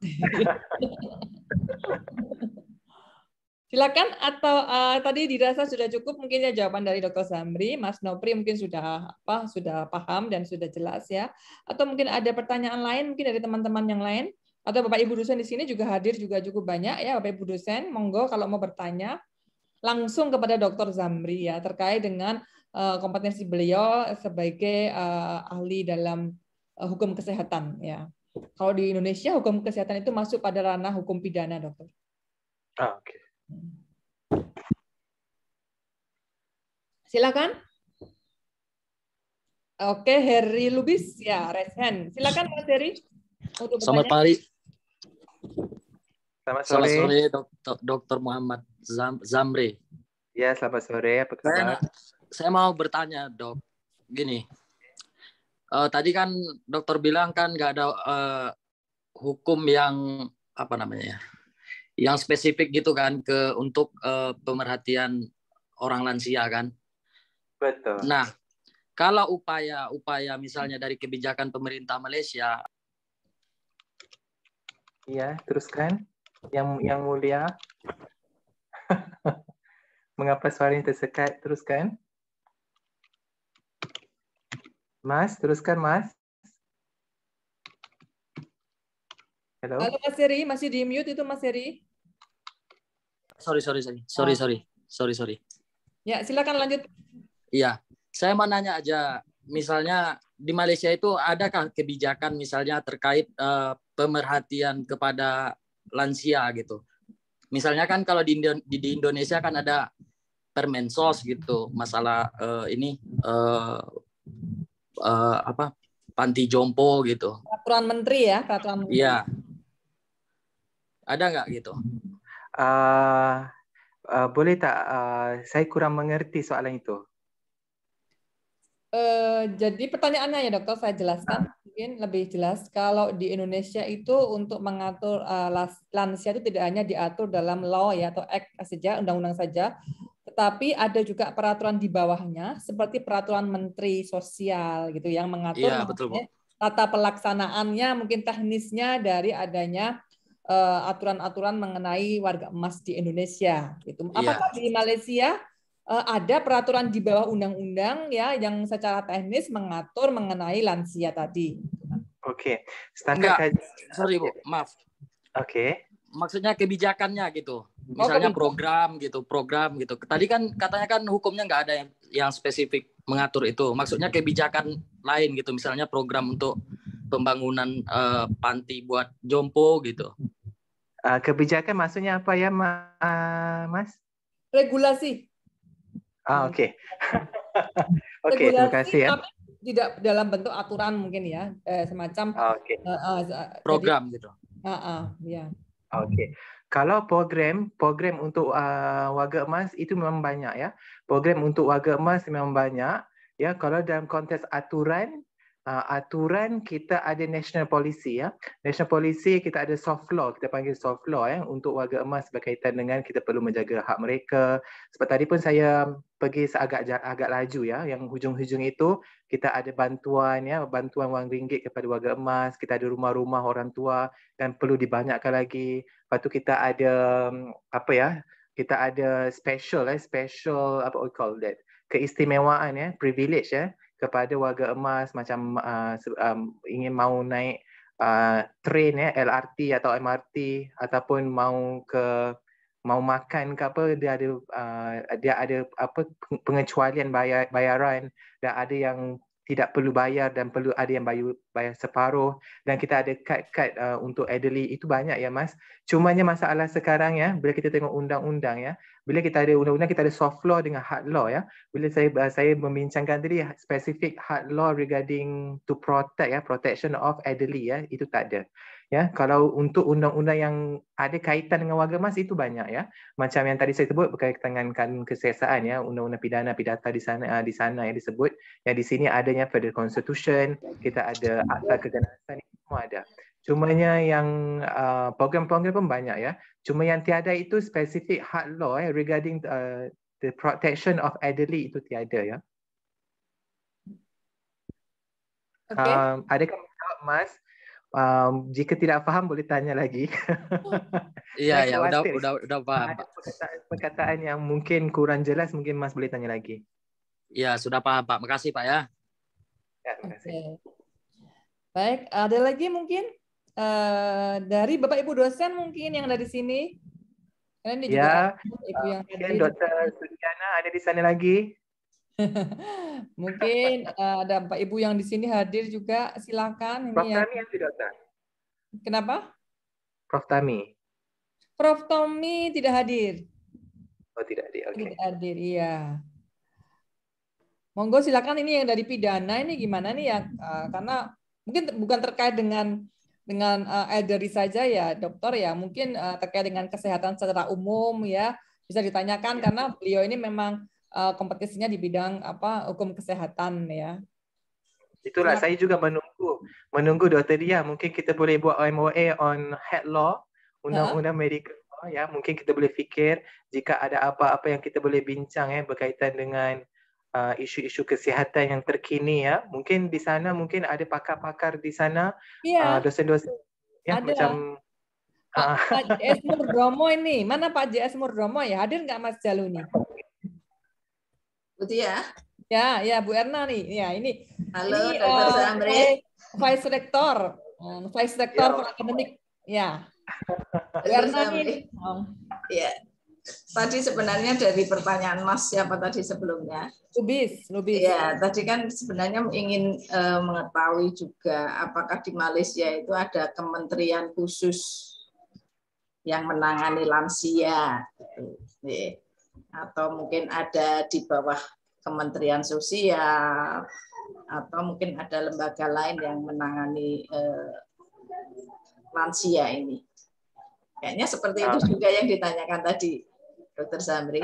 [SPEAKER 4] Silakan, atau tadi dirasa sudah cukup mungkin ya jawaban dari Dr. Zamri. Mas Nopri mungkin sudah paham dan sudah jelas ya. Atau mungkin ada pertanyaan lain mungkin dari teman-teman yang lain, atau Bapak Ibu dosen di sini juga hadir juga cukup banyak ya. Bapak Ibu dosen, monggo kalau mau bertanya langsung kepada Dr. Zamri ya terkait dengan kompetensi beliau sebagai ahli dalam hukum kesehatan ya. Kalau di Indonesia hukum kesehatan itu masuk pada ranah hukum pidana, Dokter.
[SPEAKER 5] Oke.
[SPEAKER 4] Silakan. Oke, Heri Lubis ya, raise hand. Silakan Mas Heri.
[SPEAKER 9] Selamat pagi.
[SPEAKER 5] Selamat sore,
[SPEAKER 9] Dr. Muhammad Zamri.
[SPEAKER 5] Ya, selamat sore. Apa kabar?
[SPEAKER 9] Saya mau bertanya, Dok. Gini, tadi kan dokter bilang kan nggak ada hukum yang apa namanya ya, yang spesifik gitu kan untuk pemerhatian orang lansia kan.
[SPEAKER 5] Betul.
[SPEAKER 9] Nah, kalau upaya misalnya dari kebijakan pemerintah Malaysia.
[SPEAKER 5] Iya, teruskan. Yang mulia. Mengapa suaranya tersekat? Teruskan. Mas, teruskan Mas. Halo.
[SPEAKER 4] Halo Mas Heri, masih di mute itu Mas Heri?
[SPEAKER 9] Sorry.
[SPEAKER 4] Ya, silakan lanjut.
[SPEAKER 9] Iya, saya mau nanya aja, misalnya di Malaysia itu adakah kebijakan misalnya terkait pemerhatian kepada lansia gitu? Misalnya kan kalau di Indonesia kan ada Permensos gitu, masalah panti jompo gitu.
[SPEAKER 4] Peraturan menteri ya, peraturan menteri.
[SPEAKER 9] Iya. Ada nggak gitu?
[SPEAKER 5] Boleh tak? Saya kurang mengerti soalan itu.
[SPEAKER 4] Jadi pertanyaannya ya dokter, saya jelaskan mungkin lebih jelas. Kalau di Indonesia itu untuk mengatur lansia itu tidak hanya diatur dalam law ya atau act saja, undang-undang saja, tetapi ada juga peraturan di bawahnya seperti peraturan Menteri Sosial gitu yang mengatur tata pelaksanaannya, mungkin teknisnya dari adanya aturan-aturan mengenai warga emas di Indonesia. Gitu. Apakah di Malaysia ada peraturan di bawah undang-undang ya yang secara teknis mengatur mengenai lansia tadi?
[SPEAKER 5] Oke.
[SPEAKER 9] Sorry Bu, maaf.
[SPEAKER 5] Oke.
[SPEAKER 9] Maksudnya kebijakannya gitu. Misalnya program gitu. Tadi kan katanya kan hukumnya nggak ada yang spesifik mengatur itu. Maksudnya kebijakan lain gitu. Misalnya program untuk pembangunan panti buat jompo gitu.
[SPEAKER 5] Kebijakan maksudnya apa ya, Mas?
[SPEAKER 4] Regulasi.
[SPEAKER 5] Oke. Oke, terima kasih ya.
[SPEAKER 4] Tidak dalam bentuk aturan mungkin ya, semacam
[SPEAKER 9] program gitu.
[SPEAKER 4] Ya.
[SPEAKER 5] Oke. Kalau program untuk warga emas itu memang banyak ya. Program untuk warga emas memang banyak ya. Kalau dalam konteks aturan aturan kita ada national policy ya. National policy kita ada soft law, kita panggil soft law ya untuk warga emas berkaitan dengan kita perlu menjaga hak mereka. Seperti tadi pun saya pergi agak laju ya, yang hujung-hujung itu kita ada bantuan ya, bantuan wang ringgit kepada warga emas, kita ada rumah-rumah orang tua dan perlu dibanyakkan lagi. Lepas tu kita ada apa ya? Kita ada special apa we call that? Keistimewaan ya, privilege ya kepada warga emas macam ingin mau naik train ya, LRT atau MRT ataupun mau makan ke apa, dia ada apa pengecualian bayaran, dan ada yang tidak perlu bayar dan perlu ada yang bayar separuh, dan kita ada kad untuk elderly. Itu banyak ya Mas. Cumanya masalah sekarang ya, bila kita tengok undang-undang ya, bila kita ada undang-undang, kita ada soft law dengan hard law ya. Bila saya membincangkan tadi specific hard law regarding to protect ya, protection of elderly ya, itu tak ada. Ya, kalau untuk undang-undang yang ada kaitan dengan warga emas itu banyak ya. Macam yang tadi saya sebut berkaitan dengan kanun kesiasaan ya, undang-undang pidana pidata di sana yang disebut. Yang di sini adanya Federal Constitution, kita ada Akta Keganasan, itu semua ada. Cumanya yang program-program pun banyak ya. Cuma yang tiada itu specific hard law regarding the protection of elderly, itu tiada ya.
[SPEAKER 4] Okay.
[SPEAKER 5] Adakah menjawab Mas? Jika tidak faham boleh tanya lagi.
[SPEAKER 9] Iya, ya, udah paham, Pak.
[SPEAKER 5] Perkataan yang mungkin kurang jelas, mungkin Mas boleh tanya lagi.
[SPEAKER 9] Iya, sudah paham, Pak. Makasih, Pak ya.
[SPEAKER 5] Ya, terima kasih.
[SPEAKER 4] Okay. Baik, ada lagi mungkin dari Bapak Ibu dosen mungkin yang ada di sini. Karena ini juga Ibu yang
[SPEAKER 5] mungkin Dr. Sudiana ada di sana lagi.
[SPEAKER 4] Mungkin ada Bapak Ibu yang di sini hadir juga, silakan.
[SPEAKER 5] Prof. Tami yang tidak, Dokter?
[SPEAKER 4] Kenapa?
[SPEAKER 5] Prof. Tami.
[SPEAKER 4] Prof. Tommy tidak hadir.
[SPEAKER 5] Oh, tidak hadir. Oke.
[SPEAKER 4] Tidak hadir, iya. Monggo silakan, ini yang dari pidana ini gimana nih ya? Karena mungkin bukan terkait dengan elderly saja ya, dokter ya. Mungkin terkait dengan kesehatan secara umum ya, bisa ditanyakan karena beliau ini memang kompetisinya di bidang hukum kesehatan ya.
[SPEAKER 5] Itulah saya juga menunggu Dr. Dia. Mungkin kita boleh buat MOA on health law, undang-undang medical law ya. Mungkin kita boleh fikir jika ada apa-apa yang kita boleh bincang berkaitan dengan isu-isu kesihatan yang terkini ya. Mungkin di sana mungkin ada pakar-pakar di sana, dosen-dosen ya,
[SPEAKER 4] ada.
[SPEAKER 5] macam
[SPEAKER 4] Pak JS Murdomo ini. Mana Pak JS Murdomo ya? Hadir nggak Mas Jaluni?
[SPEAKER 10] Betul ya?
[SPEAKER 4] Ya Bu Erna nih. Ya, ini.
[SPEAKER 10] Halo,
[SPEAKER 4] ini,
[SPEAKER 10] Dr. Zamri.
[SPEAKER 4] Vice Rector for Akademik. Ya. Bu Erna nih.
[SPEAKER 10] Ya. Tadi sebenarnya dari pertanyaan Mas siapa tadi sebelumnya?
[SPEAKER 4] Lubis.
[SPEAKER 10] Ya, tadi kan sebenarnya ingin mengetahui juga apakah di Malaysia itu ada kementerian khusus yang menangani lansia, atau mungkin ada di bawah Kementerian Sosial, atau mungkin ada lembaga lain yang menangani lansia ini. Kayaknya seperti itu juga yang ditanyakan tadi, Dr. Zamri.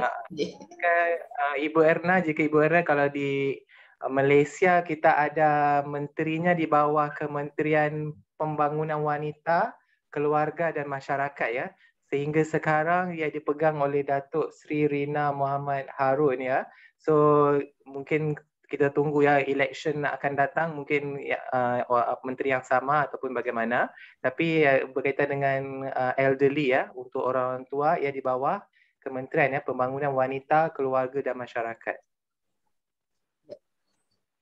[SPEAKER 5] Ibu Erna, kalau di Malaysia kita ada menterinya di bawah Kementerian Pembangunan Wanita, Keluarga dan Masyarakat ya. Sehingga sekarang ia dipegang oleh Datuk Sri Rina Muhammad Harun ya. So mungkin kita tunggu ya, election akan datang, mungkin menteri yang sama ataupun bagaimana. Tapi berkaitan dengan elderly ya, untuk orang tua ia di bawah Kementerian Pembangunan Wanita, Keluarga dan Masyarakat.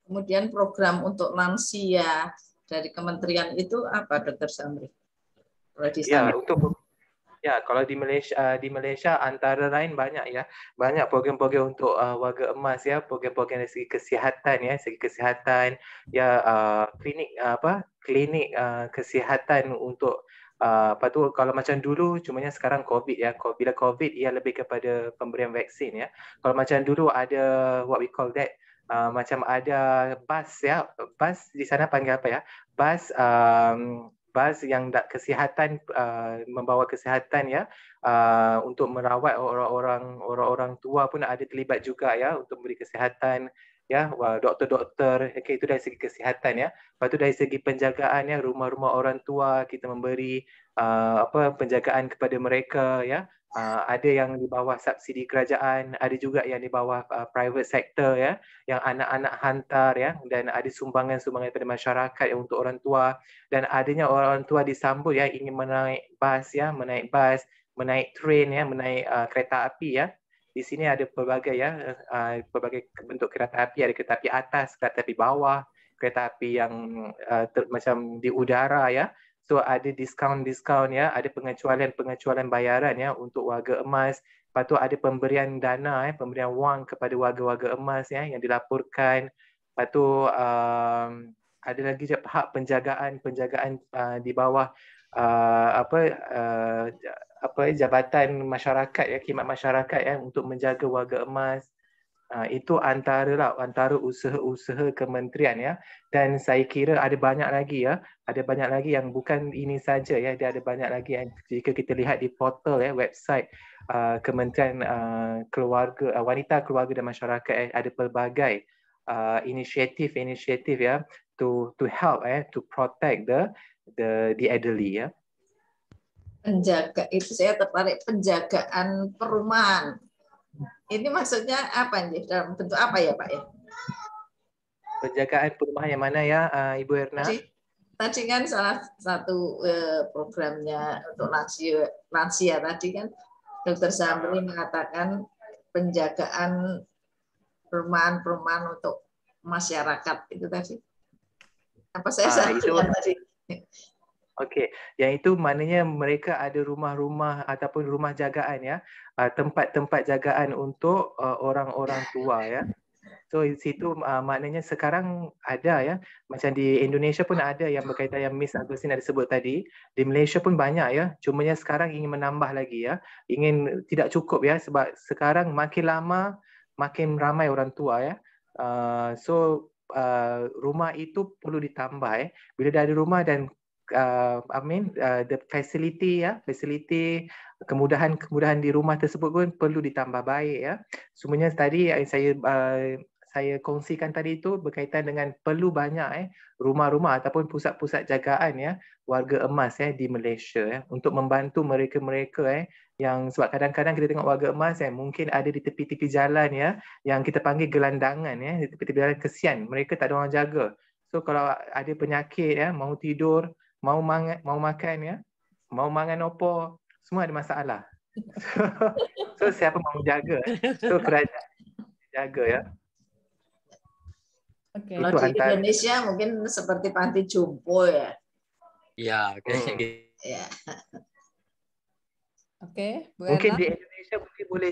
[SPEAKER 10] Kemudian program untuk lansia dari kementerian itu apa, Dr. Zamri?
[SPEAKER 5] Kalau di Malaysia antara lain banyak ya, banyak program-program untuk warga emas ya, program-program dari segi kesihatan ya, klinik kesihatan untuk kalau macam dulu, cumanya sekarang COVID ya. Bila COVID ia lebih kepada pemberian vaksin ya. Kalau macam dulu ada what we call that, macam ada bas ya, bas di sana panggil apa ya? Bas yang kesihatan, membawa kesihatan ya, untuk merawat orang-orang tua pun ada terlibat juga ya, untuk memberi kesihatan ya, doktor-doktor, okay, itu dari segi kesihatan ya. Lepas tu dari segi penjagaan ya, rumah-rumah orang tua kita memberi penjagaan kepada mereka ya. Ada yang di bawah subsidi kerajaan, ada juga yang di bawah private sector ya, yang anak-anak hantar ya, dan ada sumbangan-sumbangan daripada masyarakat ya, untuk orang tua, dan adanya orang tua disambut ya ingin menaik bas ya, menaik train ya, menaik kereta api ya. Di sini ada pelbagai ya, pelbagai bentuk kereta api, ada kereta api atas, kereta api bawah, kereta api yang macam di udara ya. So ada diskaun-diskaun ya, ada pengecualian bayaran ya untuk warga emas. Lepas tu ada pemberian dana ya, pemberian wang kepada warga-warga emas ya yang dilaporkan. Lepas tu ada lagi hak penjagaan di bawah jabatan masyarakat ya, khidmat masyarakat ya untuk menjaga warga emas. Itu antara usaha-usaha kementerian ya, dan saya kira ada banyak lagi yang bukan ini saja ya, dia ada banyak lagi yang jika kita lihat di portal ya, website Kementerian Keluarga, Wanita, Keluarga dan Masyarakat ada pelbagai inisiatif ya to help to protect the elderly ya.
[SPEAKER 10] Penjaga itu saya tertarik, penjagaan perumahan. Ini maksudnya apa nih? Dalam bentuk apa ya Pak ya?
[SPEAKER 5] Penjagaan perumahan yang mana ya Ibu Erna?
[SPEAKER 10] Tadi kan salah satu programnya untuk lansia tadi kan Dr. Zamri mengatakan penjagaan perumahan untuk masyarakat itu tadi. Apa saya salah tadi?
[SPEAKER 5] Okey, yang itu maknanya mereka ada rumah-rumah ataupun rumah jagaan ya, tempat-tempat jagaan untuk orang-orang tua ya. So di situ maknanya sekarang ada ya, macam di Indonesia pun ada yang berkaitan yang Miss Agustin ada sebut tadi, di Malaysia pun banyak ya. Cumanya sekarang ingin menambah lagi ya, ingin tidak cukup ya, sebab sekarang makin lama makin ramai orang tua ya. Rumah itu perlu ditambah ya. Bila dah ada rumah dan the facility kemudahan di rumah tersebut pun perlu ditambah baik ya. Semuanya tadi saya kongsikan tadi itu berkaitan dengan perlu banyak rumah-rumah ataupun pusat-pusat jagaan ya warga emas di Malaysia untuk membantu mereka-mereka yang, sebab kadang-kadang kita tengok warga emas mungkin ada di tepi-tepi jalan ya yang kita panggil gelandangan ya, di tepi-tepi jalan, kesian mereka tak ada orang jaga. So kalau ada penyakit mau tidur, mau makan ya, mau mangan opo, semua ada masalah. So siapa mau jaga? So kerajaan jaga ya.
[SPEAKER 10] Okay. Kalau di Indonesia mungkin seperti panti jompo ya.
[SPEAKER 9] Iya, kayaknya gitu.
[SPEAKER 10] Ya.
[SPEAKER 4] Oke,
[SPEAKER 5] mungkin di Indonesia mungkin boleh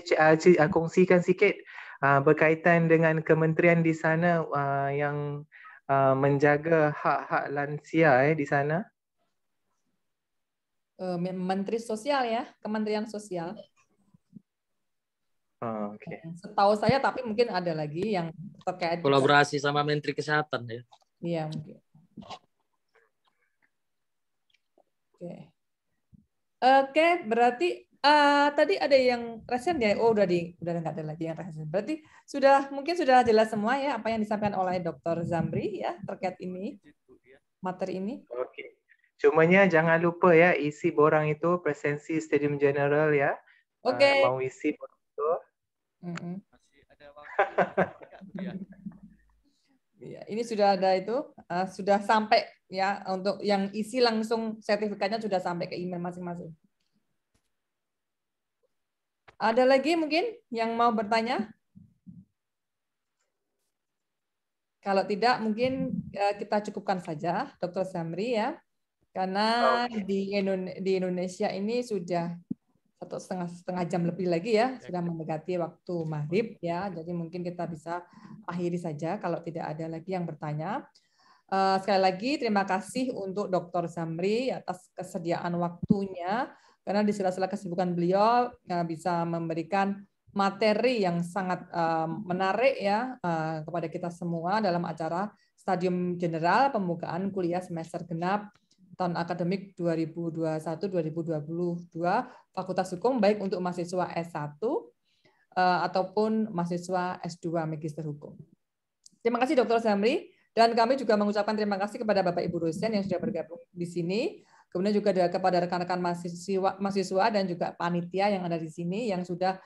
[SPEAKER 5] kongsikan sikit berkaitan dengan kementerian di sana yang menjaga hak-hak lansia di sana.
[SPEAKER 4] Menteri Sosial ya, Kementerian Sosial.
[SPEAKER 5] Okay.
[SPEAKER 4] Setahu saya, tapi mungkin ada lagi yang terkait
[SPEAKER 9] kolaborasi juga sama Menteri Kesehatan ya.
[SPEAKER 4] Iya mungkin. Oke, berarti tadi ada yang resen ya. Oh, udah nggak ada lagi yang resen. Berarti mungkin sudah jelas semua ya apa yang disampaikan oleh Dr. Zamri ya terkait ini materi ini.
[SPEAKER 5] Oke. Cumanya jangan lupa ya isi borang itu presensi Stadium General ya.
[SPEAKER 4] Oke.
[SPEAKER 5] Mau isi borang itu.
[SPEAKER 9] Masih ada waktu.
[SPEAKER 4] Ya, ini sudah ada itu, sudah sampai ya untuk yang isi langsung sertifikatnya sudah sampai ke email masing-masing. Ada lagi mungkin yang mau bertanya? Kalau tidak mungkin kita cukupkan saja Dr. Zamri ya. Karena di Indonesia ini sudah 1,5 jam lebih lagi ya, sudah mendekati waktu maghrib ya. Jadi mungkin kita bisa akhiri saja kalau tidak ada lagi yang bertanya. Sekali lagi terima kasih untuk Dr. Zamri atas kesediaan waktunya, karena di sela-sela kesibukan beliau bisa memberikan materi yang sangat menarik ya kepada kita semua dalam acara Stadium General pembukaan kuliah semester genap tahun akademik 2021-2022 Fakultas Hukum, baik untuk mahasiswa S1 ataupun mahasiswa S2 Magister Hukum. Terima kasih Dr. Zamri. Dan kami juga mengucapkan terima kasih kepada Bapak Ibu dosen yang sudah bergabung di sini. Kemudian juga kepada rekan-rekan mahasiswa dan juga panitia yang ada di sini yang sudah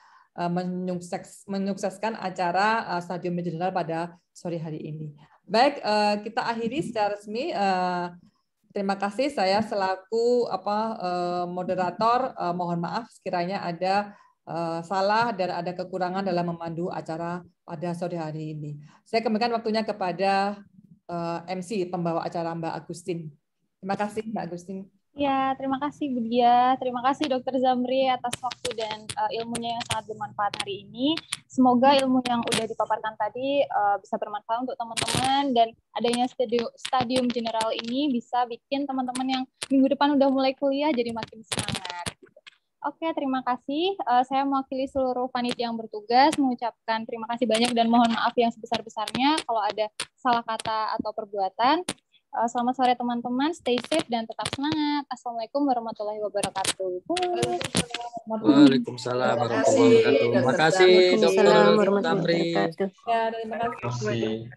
[SPEAKER 4] menyukseskan acara Stadium General pada sore hari ini. Baik, kita akhiri secara resmi. Terima kasih, saya selaku moderator mohon maaf sekiranya ada salah dan ada kekurangan dalam memandu acara pada sore hari ini. Saya kembalikan waktunya kepada MC pembawa acara Mbak Agustin. Terima kasih Mbak Agustin.
[SPEAKER 2] Ya, terima kasih Bu Dia, terima kasih Dr. Zamri atas waktu dan ilmunya yang sangat bermanfaat hari ini. Semoga ilmu yang udah dipaparkan tadi bisa bermanfaat untuk teman-teman dan adanya Stadium General ini bisa bikin teman-teman yang minggu depan udah mulai kuliah jadi makin semangat. Oke, terima kasih. Saya mewakili seluruh panitia yang bertugas mengucapkan terima kasih banyak dan mohon maaf yang sebesar-besarnya kalau ada salah kata atau perbuatan. Selamat sore teman-teman, stay safe dan tetap semangat. Assalamualaikum warahmatullahi wabarakatuh.
[SPEAKER 9] Waalaikumsalam warahmatullahi wabarakatuh. Terima kasih Dr. Zamri.
[SPEAKER 4] Terima kasih.